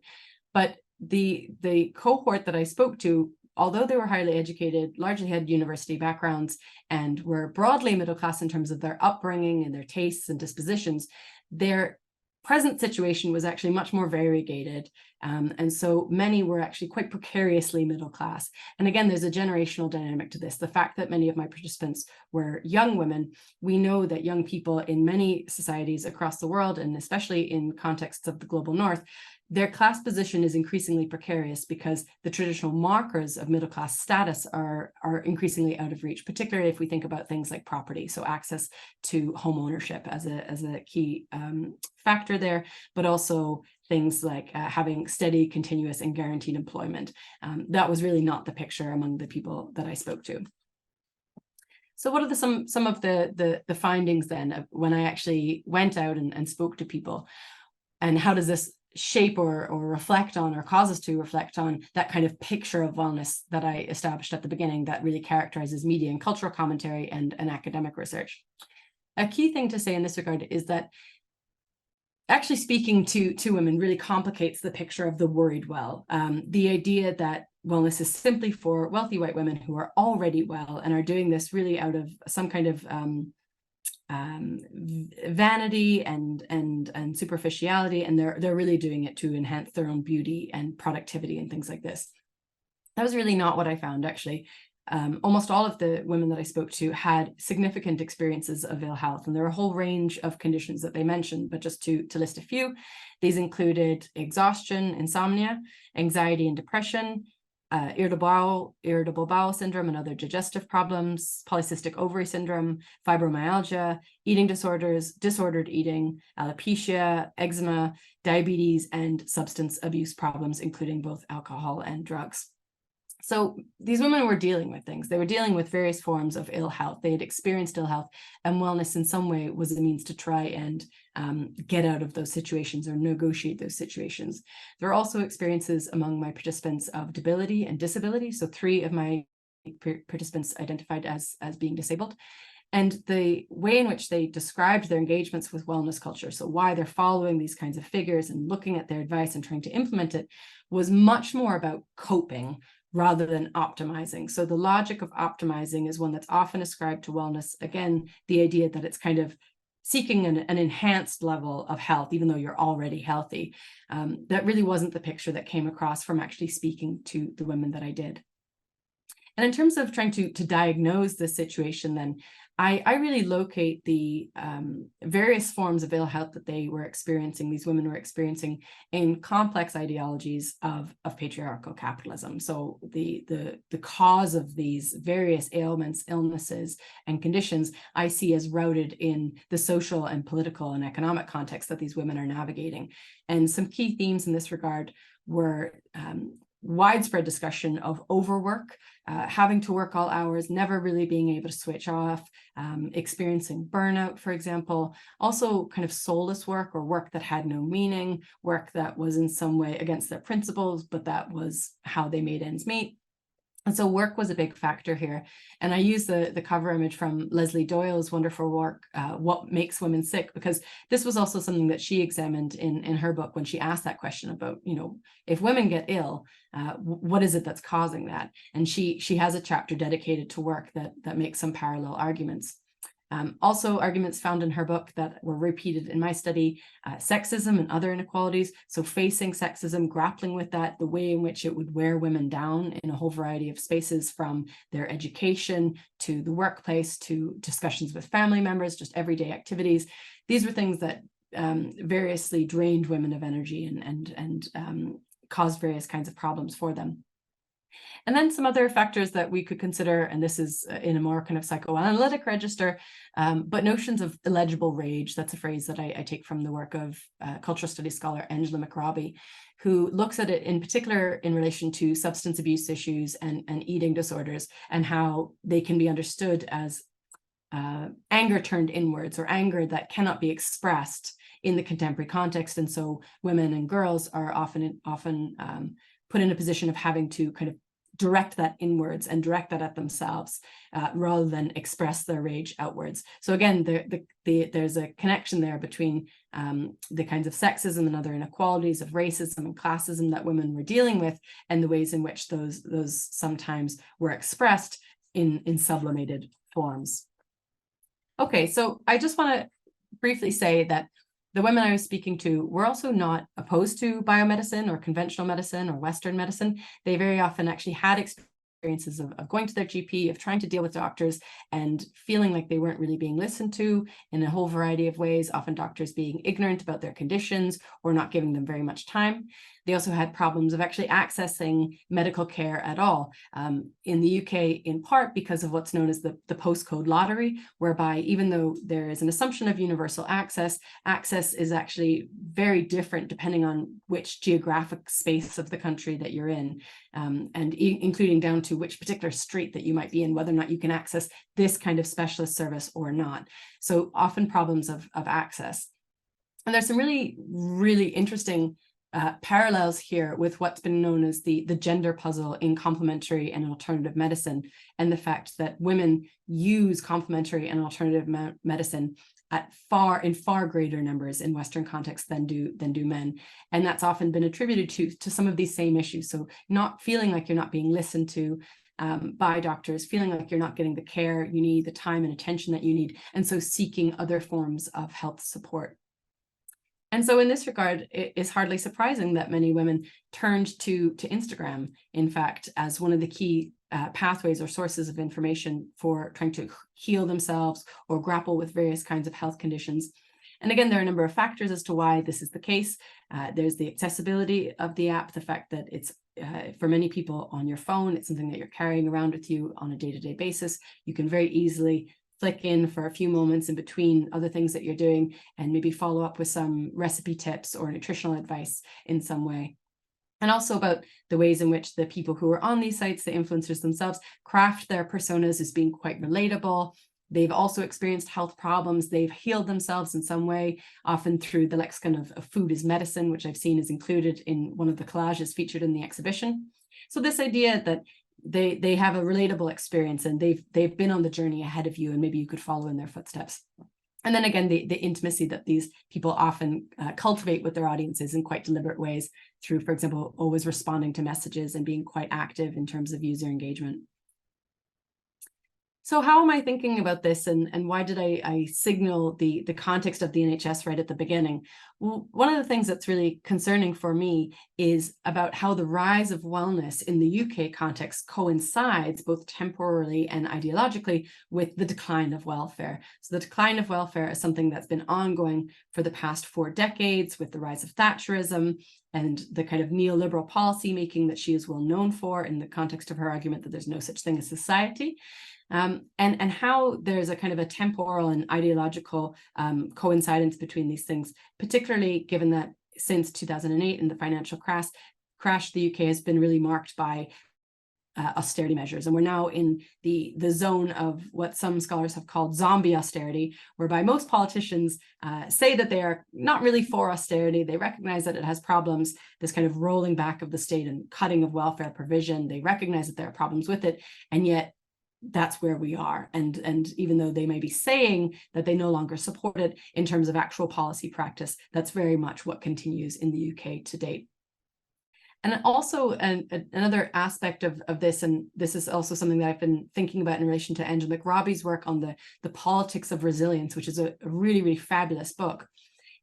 But the cohort that I spoke to, although they were highly educated, largely had university backgrounds, and were broadly middle class in terms of their upbringing and their tastes and dispositions, their present situation was actually much more variegated. And so many were actually quite precariously middle class. And again, there's a generational dynamic to this. The fact that many of my participants were young women, we know that young people in many societies across the world, and especially in contexts of the global north, their class position is increasingly precarious because the traditional markers of middle class status are increasingly out of reach, particularly if we think about things like property, so access to home ownership as a key factor there, but also things like having steady, continuous, and guaranteed employment. That was really not the picture among the people that I spoke to. So what are some of the findings then of when I actually went out and spoke to people, and how does this shape or reflect on, or cause us to reflect on, that kind of picture of wellness that I established at the beginning that really characterizes media and cultural commentary and academic research? A key thing to say in this regard is that actually speaking to women really complicates the picture of the worried well. The idea that wellness is simply for wealthy white women who are already well and are doing this really out of some kind of vanity and superficiality, and they're really doing it to enhance their own beauty and productivity and things like this. That was really not what I found, actually. Almost all of the women that I spoke to had significant experiences of ill health, and there are a whole range of conditions that they mentioned, but just to list a few, these included exhaustion, insomnia, anxiety and depression, irritable bowel syndrome and other digestive problems, polycystic ovary syndrome, fibromyalgia, eating disorders, disordered eating, alopecia, eczema, diabetes, and substance abuse problems, including both alcohol and drugs. So these women were dealing with things. They were dealing with various forms of ill health. They had experienced ill health, and wellness in some way was a means to try and get out of those situations or negotiate those situations. There are also experiences among my participants of debility and disability. So 3 of my participants identified as being disabled. And the way in which they described their engagements with wellness culture, so why they're following these kinds of figures and looking at their advice and trying to implement it, was much more about coping rather than optimizing. So the logic of optimizing is one that's often ascribed to wellness. Again, the idea that it's kind of seeking an enhanced level of health, even though you're already healthy. That really wasn't the picture that came across from actually speaking to the women that I did. And in terms of trying to diagnose this situation, then I really locate the various forms of ill health that they were experiencing, these women were experiencing, in complex ideologies of patriarchal capitalism. So the cause of these various ailments, illnesses, and conditions I see as rooted in the social and political and economic context that these women are navigating. And some key themes in this regard were widespread discussion of overwork, having to work all hours, never really being able to switch off, experiencing burnout, for example, also kind of soulless work or work that had no meaning, work that was in some way against their principles, but that was how they made ends meet. And so work was a big factor here. And I use the cover image from Leslie Doyle's wonderful work, What Makes Women Sick, because this was also something that she examined in her book when she asked that question about, if women get ill, what is it that's causing that? And she has a chapter dedicated to work that makes some parallel arguments. Also arguments found in her book that were repeated in my study, sexism and other inequalities. So facing sexism, grappling with that, the way in which it would wear women down in a whole variety of spaces, from their education to the workplace to discussions with family members, just everyday activities. These were things that variously drained women of energy and caused various kinds of problems for them. And then some other factors that we could consider, and this is in a more kind of psychoanalytic register, but notions of illegible rage. That's a phrase that I take from the work of cultural studies scholar Angela McRobbie, who looks at it in particular in relation to substance abuse issues and eating disorders, and how they can be understood as anger turned inwards, or anger that cannot be expressed in the contemporary context. And so women and girls are often put in a position of having to kind of direct that inwards and direct that at themselves rather than express their rage outwards. So again, there's a connection there between the kinds of sexism and other inequalities of racism and classism that women were dealing with, and the ways in which those sometimes were expressed in sublimated forms. Okay, so I just want to briefly say that the women I was speaking to were also not opposed to biomedicine or conventional medicine or Western medicine. They very often actually had experiences of going to their GP, of trying to deal with doctors and feeling like they weren't really being listened to in a whole variety of ways, often doctors being ignorant about their conditions or not giving them very much time. They also had problems of actually accessing medical care at all. In the UK, in part because of what's known as the postcode lottery, whereby even though there is an assumption of universal access, access is actually very different depending on which geographic space of the country that you're in, and including down to which particular street that you might be in, whether or not you can access this kind of specialist service or not. So often problems of access. And there's some really, really interesting parallels here with what's been known as the gender puzzle in complementary and alternative medicine, and the fact that women use complementary and alternative medicine in far greater numbers in Western contexts than do men. And that's often been attributed to some of these same issues. So not feeling like you're not being listened to by doctors, feeling like you're not getting the care you need, the time and attention that you need, and so seeking other forms of health support. And so in this regard, it is hardly surprising that many women turned to Instagram, in fact, as one of the key pathways or sources of information for trying to heal themselves or grapple with various kinds of health conditions. And again, there are a number of factors as to why this is the case. There's the accessibility of the app, the fact that it's for many people on your phone, it's something that you're carrying around with you on a day-to-day basis. You can very easily flick in for a few moments in between other things that you're doing and maybe follow up with some recipe tips or nutritional advice in some way. And also about the ways in which the people who are on these sites, the influencers themselves, craft their personas as being quite relatable. They've also experienced health problems. They've healed themselves in some way, often through the lexicon of food is medicine, which I've seen is included in one of the collages featured in the exhibition. So this idea that they have a relatable experience and they've been on the journey ahead of you, and maybe you could follow in their footsteps. And then again, the intimacy that these people often cultivate with their audiences in quite deliberate ways through, for example, always responding to messages and being quite active in terms of user engagement. So how am I thinking about this, and why did I signal the context of the NHS right at the beginning? Well, one of the things that's really concerning for me is about how the rise of wellness in the UK context coincides both temporally and ideologically with the decline of welfare. So the decline of welfare is something that's been ongoing for the past 4 decades with the rise of Thatcherism and the kind of neoliberal policy making that she is well known for in the context of her argument that there's no such thing as society. And how there's a kind of a temporal and ideological coincidence between these things, particularly given that since 2008 in the financial crash, the UK has been really marked by austerity measures. And we're now in the zone of what some scholars have called zombie austerity, whereby most politicians say that they are not really for austerity. They recognize that it has problems, this kind of rolling back of the state and cutting of welfare provision. They recognize that there are problems with it, and yet that's where we are. And even though they may be saying that they no longer support it in terms of actual policy practice, that's very much what continues in the UK to date. And also another aspect of this, and this is also something that I've been thinking about in relation to Angela McRobbie's work on the politics of resilience, which is a really, really fabulous book,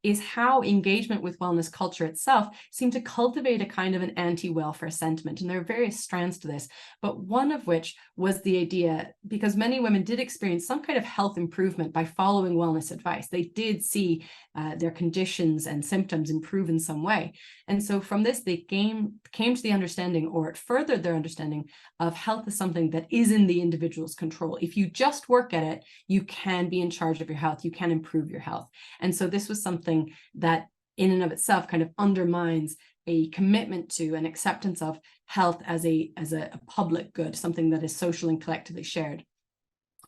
is how engagement with wellness culture itself seemed to cultivate a kind of an anti-welfare sentiment. And there are various strands to this, but one of which was the idea, because many women did experience some kind of health improvement by following wellness advice. They did see their conditions and symptoms improve in some way. And so from this, they came to the understanding, or it furthered their understanding, of health as something that is in the individual's control. If you just work at it, you can be in charge of your health, you can improve your health. And so this was something that in and of itself kind of undermines a commitment to an acceptance of health as a public good, something that is social and collectively shared.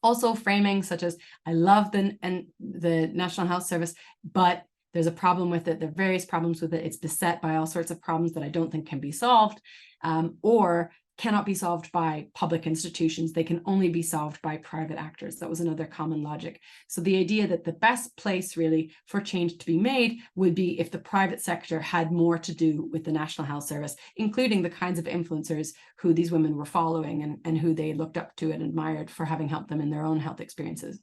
Also framing such as, I love the National Health Service, but there's a problem with it. There are various problems with it. It's beset by all sorts of problems that I don't think can be solved, or cannot be solved by public institutions. They can only be solved by private actors. That was another common logic. So the idea that the best place really for change to be made would be if the private sector had more to do with the National Health Service, including the kinds of influencers who these women were following and who they looked up to and admired for having helped them in their own health experiences.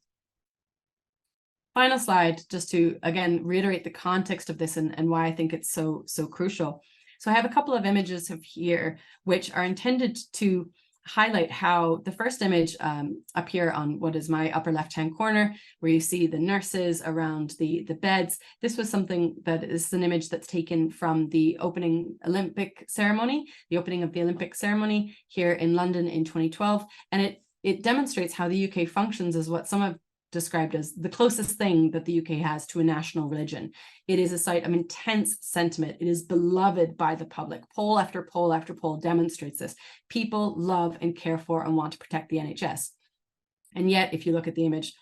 Final slide, just to, again, reiterate the context of this and why I think it's so crucial. So I have a couple of images of here, which are intended to highlight how the first image up here on what is my upper left-hand corner, where you see the nurses around the beds. This was something that is an image that's taken from the opening Olympic ceremony, the opening of the Olympic ceremony here in London in 2012. And it demonstrates how the UK functions as what some have described as the closest thing that the UK has to a national religion. It is a site of intense sentiment. It is beloved by the public. Poll after poll after poll demonstrates this. People love and care for and want to protect the NHS. And yet, if you look at the image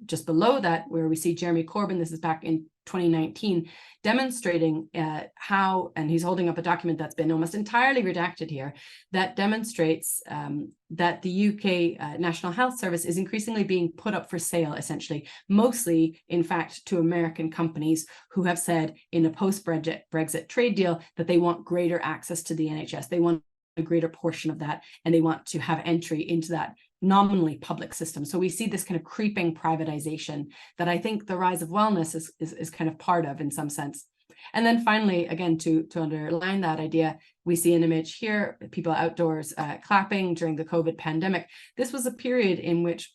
just below that, where we see Jeremy Corbyn, this is back in 2019, demonstrating how, and he's holding up a document that's been almost entirely redacted here, that demonstrates that the UK National Health Service is increasingly being put up for sale, essentially, mostly, in fact, to American companies who have said in a post-Brexit trade deal that they want greater access to the NHS. They want a greater portion of that, and they want to have entry into that nominally public system. So we see this kind of creeping privatization that I think the rise of wellness is kind of part of in some sense. And then finally, again, to underline that idea, we see an image here, people outdoors clapping during the COVID pandemic. This was a period in which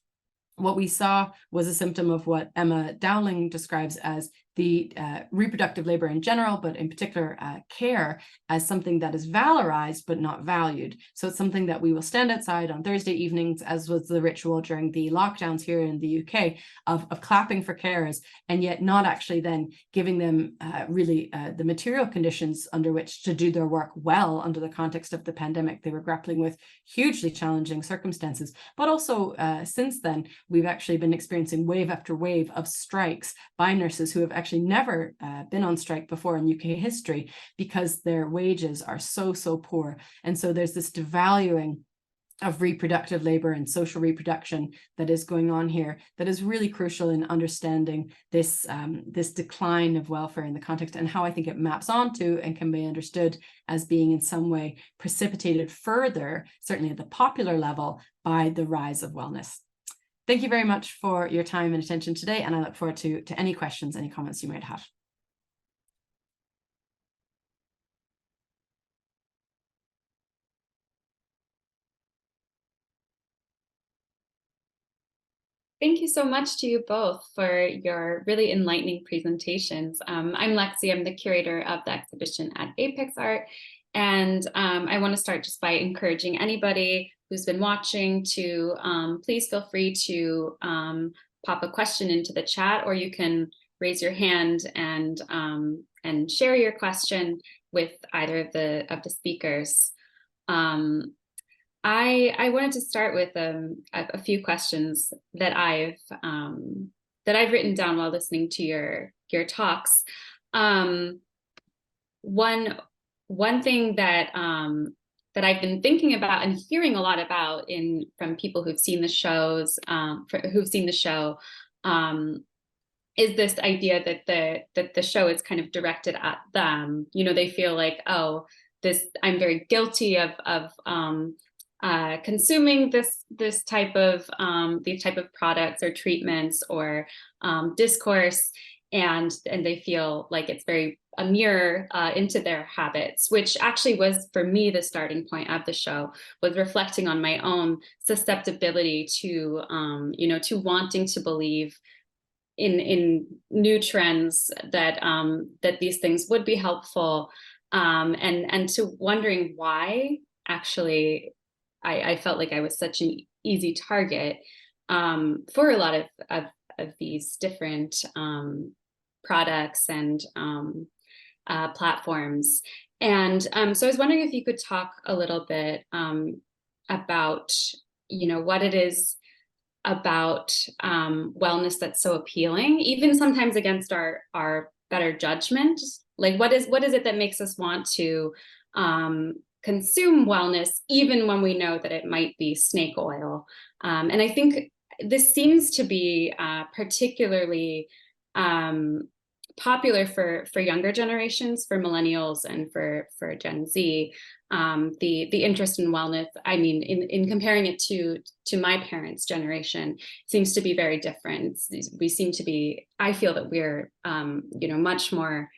what we saw was a symptom of what Emma Dowling describes as the reproductive labor in general, but in particular care, as something that is valorized but not valued. So it's something that we will stand outside on Thursday evenings, as was the ritual during the lockdowns here in the UK, of clapping for carers, and yet not actually then giving them really the material conditions under which to do their work well under the context of the pandemic. They were grappling with hugely challenging circumstances. But also since then, we've actually been experiencing wave after wave of strikes by nurses who have actually never been on strike before in UK history because their wages are so poor. And so there's this devaluing of reproductive labor and social reproduction that is going on here that is really crucial in understanding this this decline of welfare in the context, and how I think it maps onto and can be understood as being in some way precipitated further, certainly at the popular level, by the rise of wellness. Thank you very much for your time and attention today, and I look forward to any questions, any comments you might have. Thank you so much to you both for your really enlightening presentations. I'm Lexi, I'm the curator of the exhibition at Apex Art. And I want to start just by encouraging anybody who's been watching to please feel free to pop a question into the chat, or you can raise your hand and share your question with either of the speakers. I wanted to start with a few questions that I've written down while listening to your talks. One thing that I've been thinking about and hearing a lot about from people who've seen the shows, is this idea that the show is kind of directed at them. You know, they feel like, oh, I'm very guilty of consuming this type of these type of products or treatments or discourse, and they feel like it's very a mirror into their habits, which actually was for me the starting point of the show, was reflecting on my own susceptibility to to wanting to believe in new trends that these things would be helpful, and to wondering why actually I felt like I was such an easy target for a lot of these different products and platforms. And so I was wondering if you could talk a little bit about, what it is about wellness that's so appealing, even sometimes against our better judgment. Like, what is it that makes us want to consume wellness, even when we know that it might be snake oil? And I think this seems to be particularly popular for younger generations, for millennials and for Gen Z. The interest in wellness, I mean, in comparing it to my parents' generation, seems to be very different. We seem to be, I feel that we're much more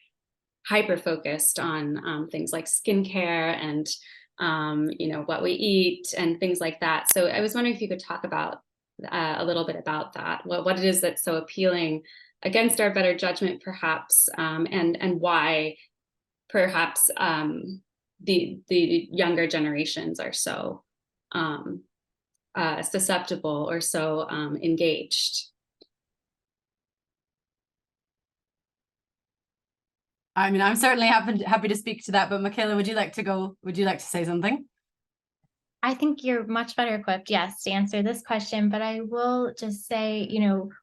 hyper focused on things like skincare and what we eat and things like that. So I was wondering if you could talk about a little bit about that, what it is that's so appealing against our better judgment, perhaps, and why perhaps the younger generations are so susceptible or so engaged. I mean, I'm certainly happy to speak to that, but Michaela, would you like to say something? I think you're much better equipped, yes, to answer this question, but I will just say,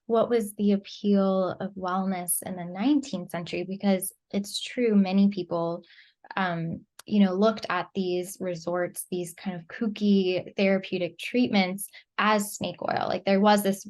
what was the appeal of wellness in the 19th century? Because it's true, many people, looked at these resorts, these kind of kooky therapeutic treatments as snake oil. Like there was this,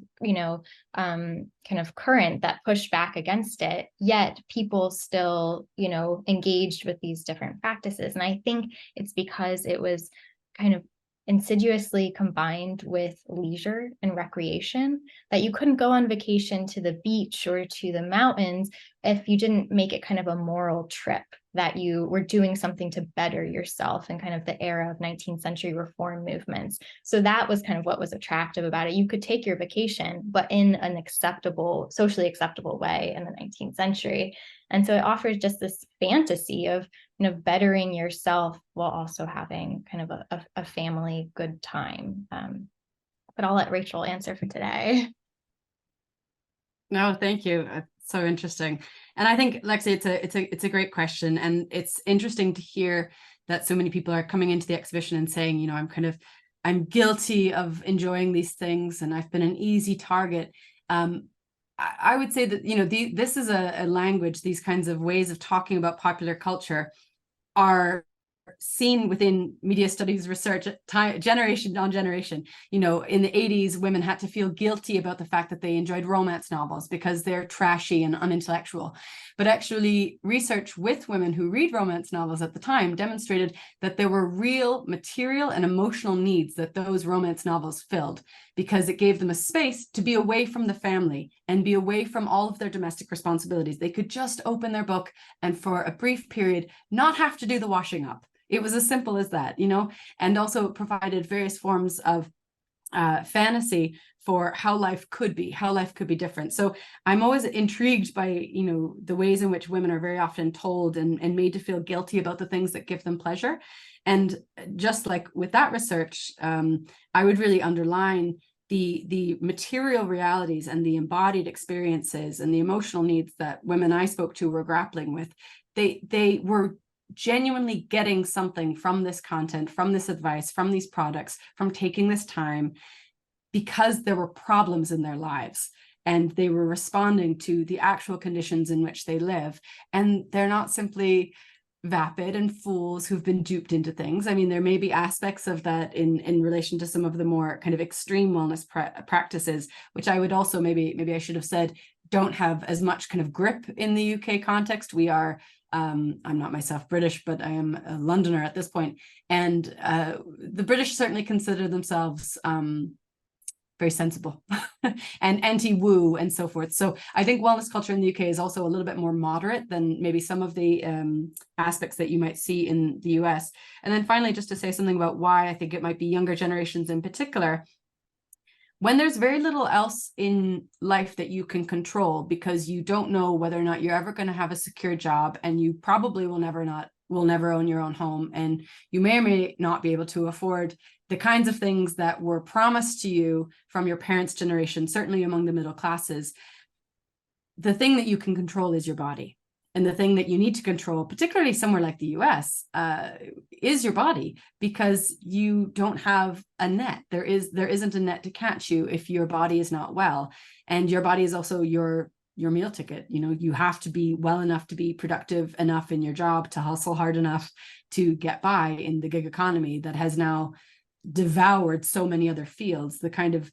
kind of current that pushed back against it, yet people still, engaged with these different practices. And I think it's because it was kind of insidiously combined with leisure and recreation, that you couldn't go on vacation to the beach or to the mountains if you didn't make it kind of a moral trip, that you were doing something to better yourself in kind of the era of 19th century reform movements. So that was kind of what was attractive about it. You could take your vacation, but in an socially acceptable way in the 19th century. And so it offers just this fantasy of bettering yourself while also having kind of a family good time. But I'll let Rachel answer for today. No, thank you. So interesting. And I think, Lexi, it's a great question. And it's interesting to hear that so many people are coming into the exhibition and saying, I'm guilty of enjoying these things and I've been an easy target. I would say that, this is a language, these kinds of ways of talking about popular culture are seen within media studies research generation on generation. In the 80s, women had to feel guilty about the fact that they enjoyed romance novels because they're trashy and unintellectual. But actually, research with women who read romance novels at the time demonstrated that there were real material and emotional needs that those romance novels filled, because it gave them a space to be away from the family and be away from all of their domestic responsibilities. They could just open their book and for a brief period not have to do the washing up. It was as simple as that, and also provided various forms of fantasy for how life could be different. So I'm always intrigued by, the ways in which women are very often told and made to feel guilty about the things that give them pleasure. And just like with that research, I would really underline the material realities and the embodied experiences and the emotional needs that women I spoke to were grappling with. They were genuinely getting something from this content, from this advice, from these products, from taking this time, because there were problems in their lives and they were responding to the actual conditions in which they live. And they're not simply vapid and fools who've been duped into things. I mean, there may be aspects of that in relation to some of the more kind of extreme wellness practices, which I would also maybe I should have said don't have as much kind of grip in the UK context. We are I'm not myself British, but I am a Londoner at this point. And the British certainly consider themselves very sensible and anti-woo and so forth. So I think wellness culture in the UK is also a little bit more moderate than maybe some of the aspects that you might see in the US. And then finally, just to say something about why I think it might be younger generations in particular, when there's very little else in life that you can control because you don't know whether or not you're ever going to have a secure job, and you probably will never own your own home, and you may or may not be able to afford the kinds of things that were promised to you from your parents' generation, certainly among the middle classes, the thing that you can control is your body. And the thing that you need to control, particularly somewhere like the US, is your body, because you don't have a net. There isn't a net to catch you if your body is not well. And your body is also your meal ticket. You have to be well enough to be productive enough in your job, to hustle hard enough to get by in the gig economy that has now devoured so many other fields. The kind of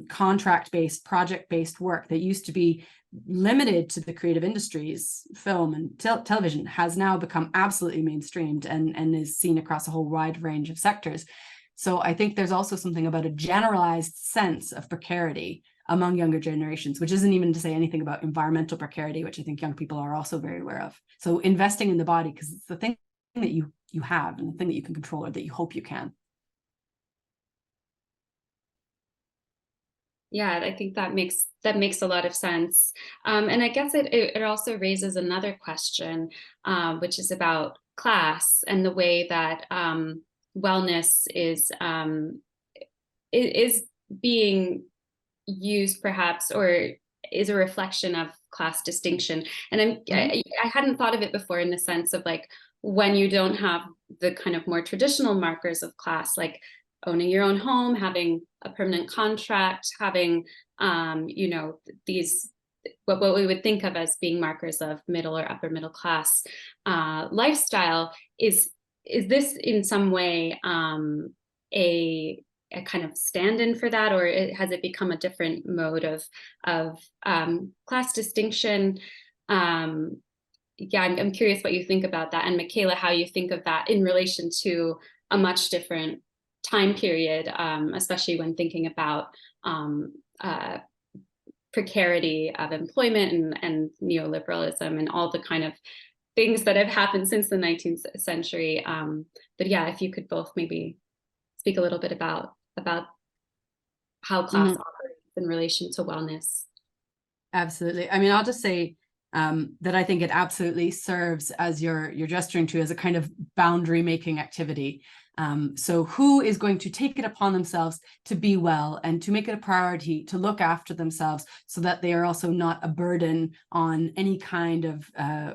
contract-based, project-based work that used to be limited to the creative industries, film and television, has now become absolutely mainstreamed and is seen across a whole wide range of sectors. So I think there's also something about a generalized sense of precarity among younger generations, which isn't even to say anything about environmental precarity, which I think young people are also very aware of. So investing in the body, because it's the thing that you have and the thing that you can control, or that you hope you can. Yeah, I think that makes a lot of sense. And I guess it also raises another question, which is about class and the way that wellness is being used, perhaps, or is a reflection of class distinction. And I hadn't thought of it before in the sense of, like, when you don't have the kind of more traditional markers of class, like owning your own home, having a permanent contract, having, you know, these, what we would think of as being markers of middle or upper middle class lifestyle. Is this in some way a kind of stand-in for that, or has it become a different mode of class distinction? Yeah, I'm curious what you think about that, and Michaela, how you think of that in relation to a much different time period, especially when thinking about precarity of employment and neoliberalism and all the kind of things that have happened since the 19th century. But yeah, if you could both maybe speak a little bit about how class operates in relation to wellness. Absolutely. I mean, I'll just say that I think it absolutely serves, as you're gesturing to, as a kind of boundary making activity. So who is going to take it upon themselves to be well and to make it a priority to look after themselves so that they are also not a burden on any kind of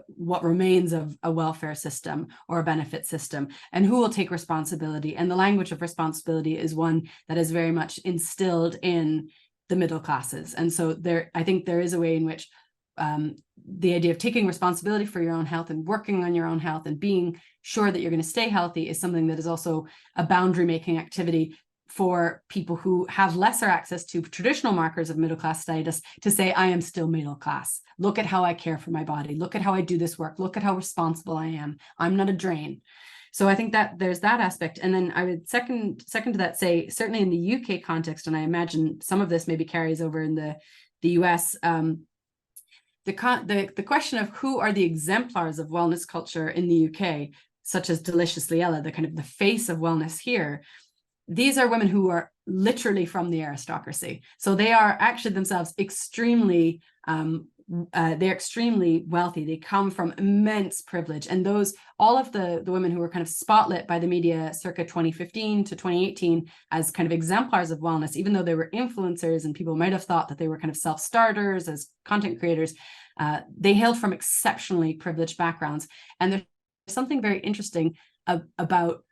what remains of a welfare system or a benefit system, and who will take responsibility. And the language of responsibility is one that is very much instilled in the middle classes. And so I think there is a way in which the idea of taking responsibility for your own health and working on your own health and being sure that you're going to stay healthy is something that is also a boundary making activity for people who have lesser access to traditional markers of middle class status to say, I am still middle class. Look at how I care for my body. Look at how I do this work. Look at how responsible I am. I'm not a drain. So I think that there's that aspect. And then I would second to that say, certainly in the UK context, and I imagine some of this maybe carries over in the US, the question of who are the exemplars of wellness culture in the UK, such as Deliciously Ella, the kind of the face of wellness here. These are women who are literally from the aristocracy. So they are actually themselves extremely, they're extremely wealthy. They come from immense privilege. And all of the women who were kind of spotlit by the media circa 2015 to 2018 as kind of exemplars of wellness, even though they were influencers and people might have thought that they were kind of self-starters as content creators, they hailed from exceptionally privileged backgrounds. And there's something very interesting about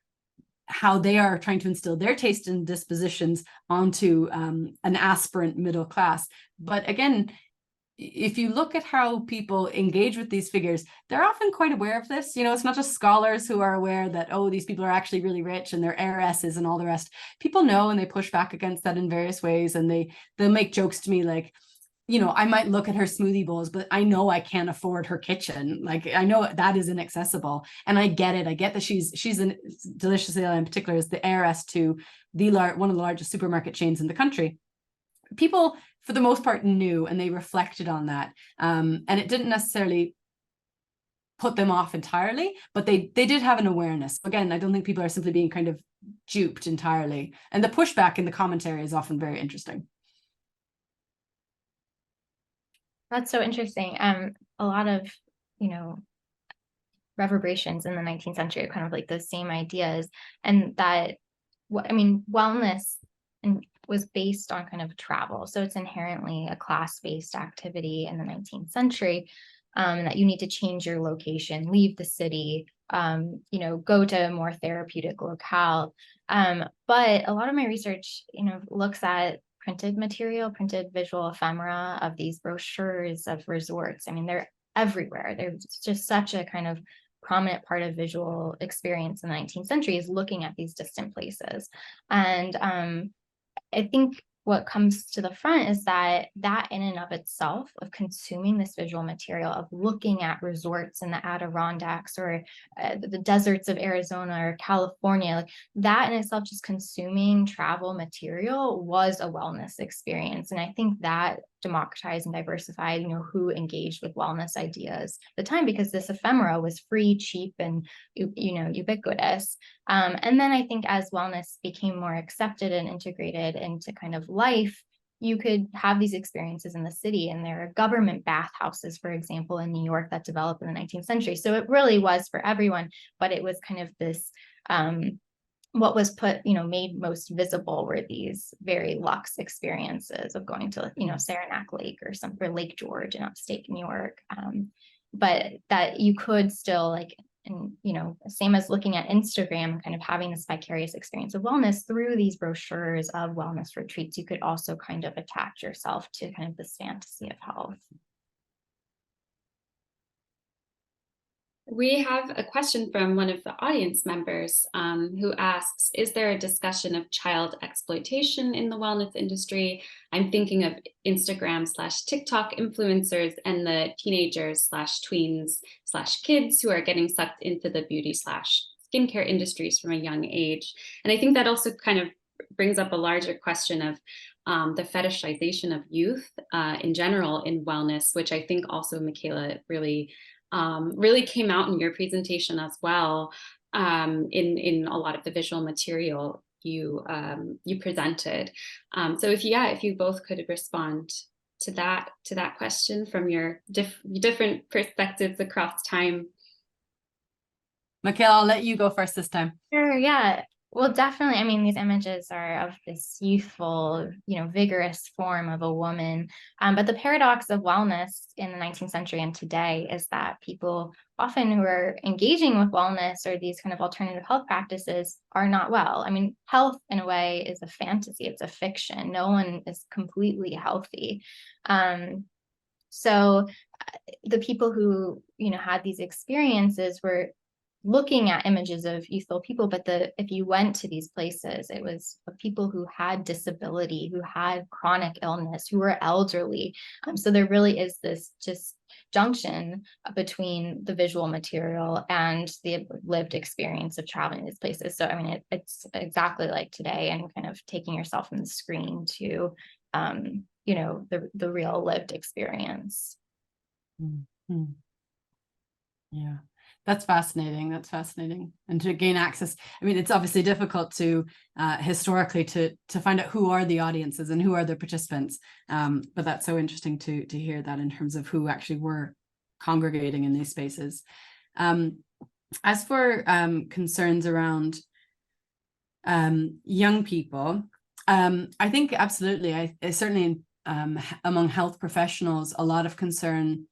how they are trying to instill their taste and dispositions onto an aspirant middle class. But again, if you look at how people engage with these figures, they're often quite aware of this. You know, it's not just scholars who are aware that, oh, these people are actually really rich and they're heiresses and all the rest. People know, and they push back against that in various ways. And they'll make jokes to me like, you know, I might look at her smoothie bowls, but I know I can't afford her kitchen. Like, I know that is inaccessible. And I get it. I get that she's Deliciously in particular is the heiress to one of the largest supermarket chains in the country. People, for the most part, knew, and they reflected on that. And it didn't necessarily put them off entirely, but they did have an awareness. Again, I don't think people are simply being kind of duped entirely. And the pushback in the commentary is often very interesting. That's so interesting. A lot of, you know, reverberations in the 19th century are kind of like those same ideas, and that, I mean, wellness was based on kind of travel. So it's inherently a class-based activity in the 19th century, that you need to change your location, leave the city, you know, go to a more therapeutic locale. But a lot of my research, you know, looks at printed material, printed visual ephemera of these brochures of resorts. I mean, they're everywhere. They're just such a kind of prominent part of visual experience in the 19th century is looking at these distant places. And I think what comes to the front is that in and of itself, of consuming this visual material, of looking at resorts in the Adirondacks or the deserts of Arizona or California, like that in itself, just consuming travel material was a wellness experience. And I think that democratized and diversified, you know, who engaged with wellness ideas at the time, because this ephemera was free, cheap, and, you know, ubiquitous. And then I think as wellness became more accepted and integrated into kind of life, you could have these experiences in the city. And there are government bathhouses, for example, in New York that developed in the 19th century. So it really was for everyone, but it was kind of this, what was made most visible were these very luxe experiences of going to, you know, Saranac Lake or Lake George in upstate New York. But that you could still, like, and, you know, same as looking at Instagram, kind of having this vicarious experience of wellness through these brochures of wellness retreats, you could also kind of attach yourself to kind of this fantasy of health. We have a question from one of the audience members who asks, is there a discussion of child exploitation in the wellness industry? I'm thinking of Instagram/TikTok influencers and the teenagers/tweens/kids who are getting sucked into the beauty/skincare industries from a young age. And I think that also kind of brings up a larger question of the fetishization of youth in general in wellness, which I think also, Michaela, really came out in your presentation as well, in a lot of the visual material you presented. So if you both could respond to that question from your different perspectives across time. Michaela, I'll let you go first this time. Sure, yeah. Well, definitely. I mean, these images are of this youthful, you know, vigorous form of a woman. But the paradox of wellness in the 19th century and today is that people often who are engaging with wellness or these kind of alternative health practices are not well. I mean, health in a way is a fantasy. It's a fiction. No one is completely healthy. So the people who, you know, had these experiences were looking at images of youthful people, but if you went to these places, it was of people who had disability, who had chronic illness, who were elderly. So there really is this just junction between the visual material and the lived experience of traveling to these places. So I mean, it's exactly like today, and kind of taking yourself from the screen to, you know, the real lived experience. Mm-hmm. Yeah. That's fascinating. That's fascinating. And to gain access, I mean, it's obviously difficult to historically to find out who are the audiences and who are the participants. But that's so interesting to hear that in terms of who actually were congregating in these spaces. As for concerns around young people, I think absolutely. I certainly among health professionals, a lot of concern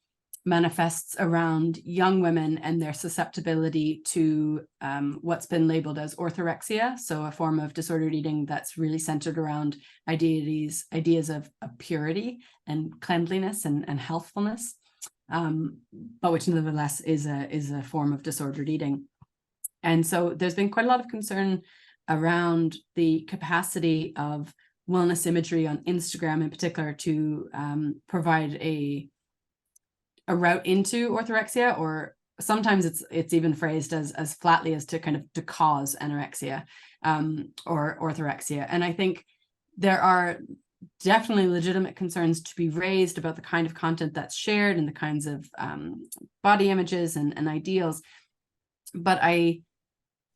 manifests around young women and their susceptibility to what's been labeled as orthorexia, so a form of disordered eating that's really centered around ideas of purity and cleanliness and healthfulness, but which nevertheless is a form of disordered eating. And so there's been quite a lot of concern around the capacity of wellness imagery on Instagram in particular to provide a route into orthorexia, or sometimes it's even phrased as flatly as to kind of to cause anorexia or orthorexia. And I think there are definitely legitimate concerns to be raised about the kind of content that's shared and the kinds of body images and ideals. But I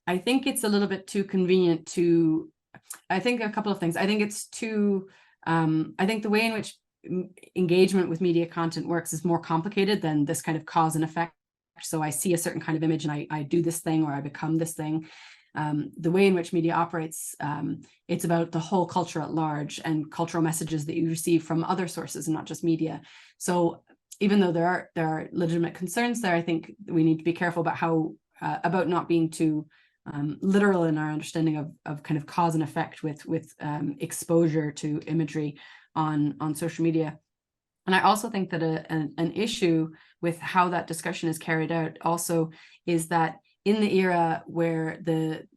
think it's a little bit too convenient to, I think a couple of things. I think it's too, I think the way in which engagement with media content works is more complicated than this kind of cause and effect. So I see a certain kind of image and I do this thing, or I become this thing. The way in which media operates, it's about the whole culture at large and cultural messages that you receive from other sources and not just media. So even though there are legitimate concerns there, I think we need to be careful about how about not being too literal in our understanding of kind of cause and effect with exposure to imagery on social media. And I also think that an issue with how that discussion is carried out also is that in the era where the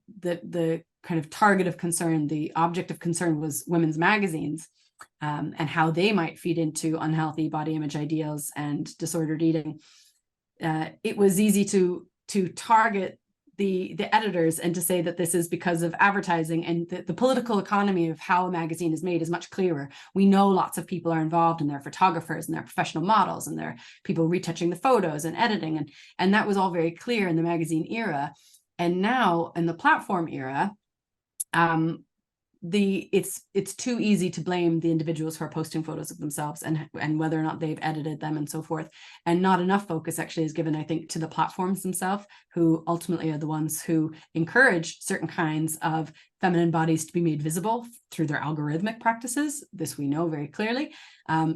kind of target of concern, the object of concern was women's magazines, and how they might feed into unhealthy body image ideals and disordered eating, it was easy to target the editors and to say that this is because of advertising, and the political economy of how a magazine is made is much clearer. We know lots of people are involved, and they're photographers and they're professional models and they're people retouching the photos and editing, and that was all very clear in the magazine era. And now in the platform era, it's too easy to blame the individuals who are posting photos of themselves and whether or not they've edited them and so forth, and not enough focus actually is given, I think, to the platforms themselves, who ultimately are the ones who encourage certain kinds of feminine bodies to be made visible through their algorithmic practices. This we know very clearly.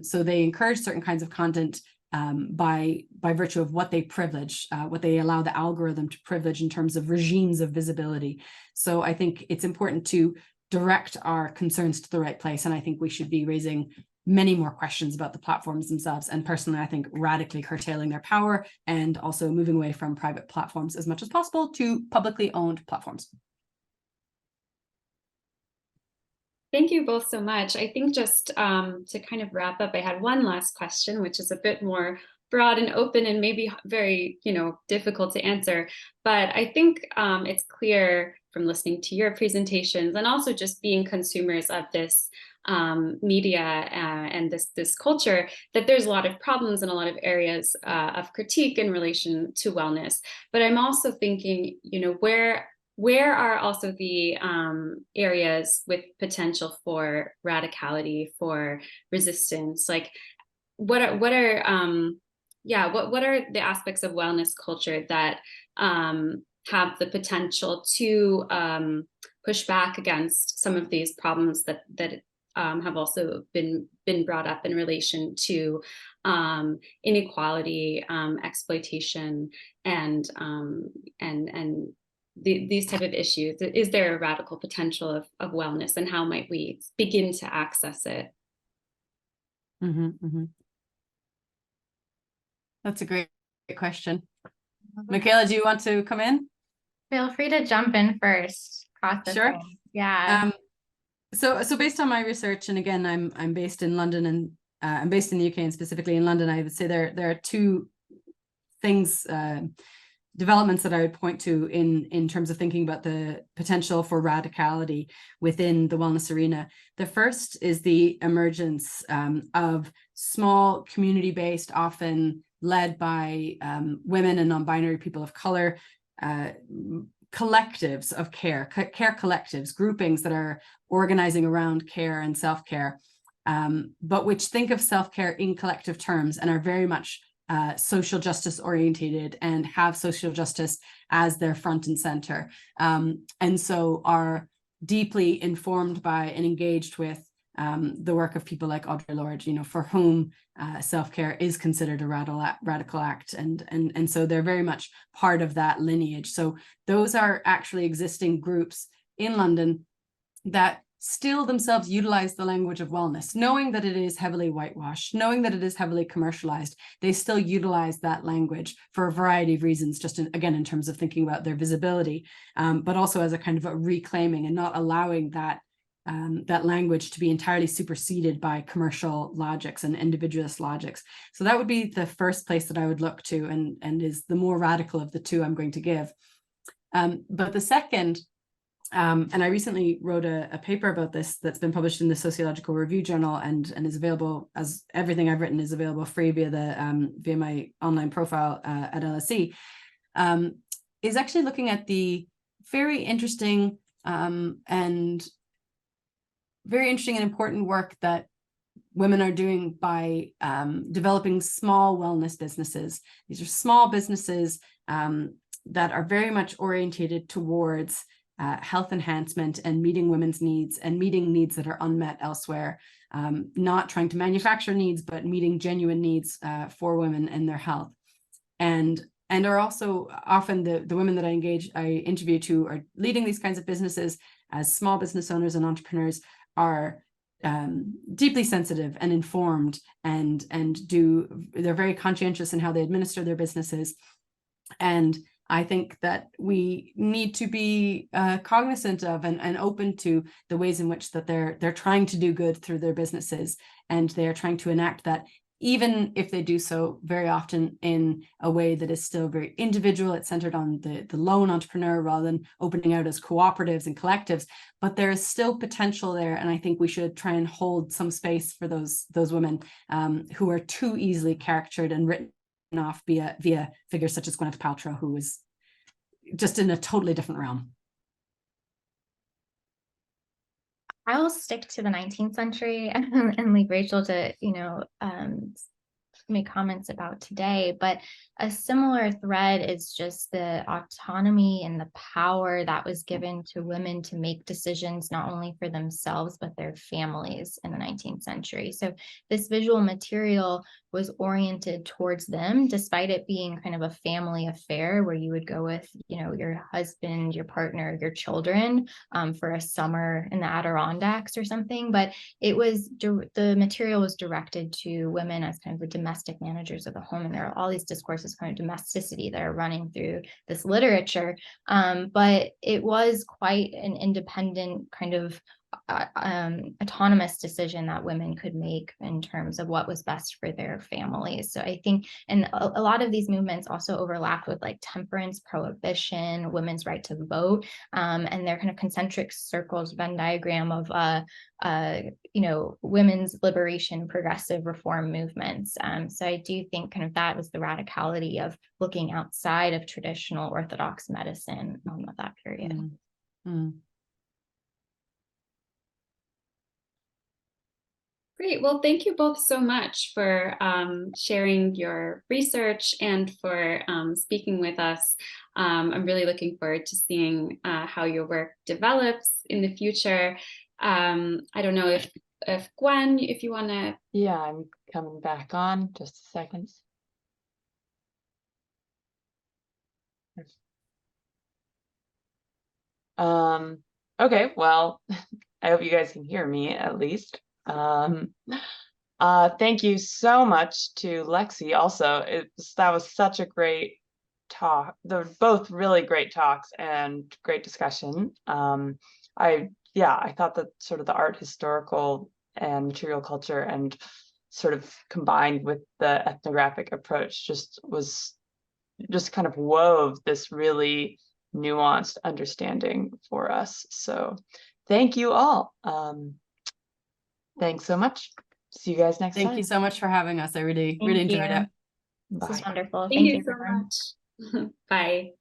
So they encourage certain kinds of content by virtue of what they privilege, what they allow the algorithm to privilege in terms of regimes of visibility. So I think it's important to direct our concerns to the right place. And I think we should be raising many more questions about the platforms themselves. And personally, I think radically curtailing their power and also moving away from private platforms as much as possible to publicly owned platforms. Thank you both so much. I think just to kind of wrap up, I had one last question, which is a bit more broad and open and maybe very, difficult to answer. But I think it's clear from listening to your presentations and also just being consumers of this media and this culture, that there's a lot of problems and a lot of areas of critique in relation to wellness. But I'm also thinking, where are also the areas with potential for radicality, for resistance? Like, what are the aspects of wellness culture that have the potential to push back against some of these problems that have also been brought up in relation to inequality, exploitation, and these type of issues? Is there a radical potential of wellness, and how might we begin to access it? That's a great question. Michaela, do you want to come in? Feel free to jump in first. Sure. Yeah. So based on my research, and again, I'm based in London, and I'm based in the UK, and specifically in London, I would say there are two things, developments that I would point to in terms of thinking about the potential for radicality within the wellness arena. The first is the emergence of small community-based, often led by women and non-binary people of color, collectives of care collectives, groupings that are organizing around care and self-care, but which think of self-care in collective terms and are very much social justice orientated and have social justice as their front and center, and so are deeply informed by and engaged with the work of people like Audre Lorde, for whom self-care is considered a radical act, and so they're very much part of that lineage. So those are actually existing groups in London that still themselves utilize the language of wellness, knowing that it is heavily whitewashed, knowing that it is heavily commercialized. They still utilize that language for a variety of reasons, just again, in terms of thinking about their visibility, but also as a kind of a reclaiming and not allowing that language to be entirely superseded by commercial logics and individualist logics. So that would be the first place that I would look to, and is the more radical of the two I'm going to give. But the second, and I recently wrote a paper about this that's been published in the Sociological Review Journal and is available, as everything I've written is available free via my online profile at LSE, is actually looking at the very interesting and important work that women are doing by developing small wellness businesses. These are small businesses that are very much orientated towards health enhancement and meeting women's needs and meeting needs that are unmet elsewhere, not trying to manufacture needs, but meeting genuine needs for women and their health. And are also often the women that I interview to are leading these kinds of businesses as small business owners and entrepreneurs are deeply sensitive and informed, and they're very conscientious in how they administer their businesses. And I think that we need to be cognizant of and open to the ways in which that they're trying to do good through their businesses, and they are trying to enact that, even if they do so very often in a way that is still very individual. It's centered on the lone entrepreneur rather than opening out as cooperatives and collectives. But there is still potential there, and I think we should try and hold some space for those women who are too easily caricatured and written off via figures such as Gwyneth Paltrow, who is just in a totally different realm. I will stick to the 19th century and leave Rachel to, make comments about today, but a similar thread is just the autonomy and the power that was given to women to make decisions not only for themselves, but their families in the 19th century. So this visual material was oriented towards them, despite it being kind of a family affair where you would go with, your husband, your partner, your children for a summer in the Adirondacks or something. But the material was directed to women as kind of the domestic managers of the home. And there are all these discourses kind of domesticity that are running through this literature. But it was quite an independent kind of autonomous decision that women could make in terms of what was best for their families. So I think, and a lot of these movements also overlap with like temperance, prohibition, women's right to vote, and they're kind of concentric circles, Venn diagram of women's liberation, progressive reform movements. So I do think kind of that was the radicality of looking outside of traditional Orthodox medicine of that period. Mm-hmm. Great. Well, thank you both so much for sharing your research and for speaking with us. I'm really looking forward to seeing how your work develops in the future. I don't know if Gwen, if you want to. Yeah, I'm coming back on. Just a second. Okay, well, I hope you guys can hear me at least. Thank you so much to Lexi also. That was such a great talk. They're both really great talks and great discussion. I thought that sort of the art historical and material culture and sort of combined with the ethnographic approach just kind of wove this really nuanced understanding for us. So thank you all. Thanks so much. See you guys next time. Thank you so much for having us. I really enjoyed it. This is wonderful. Thank you so much. Bye.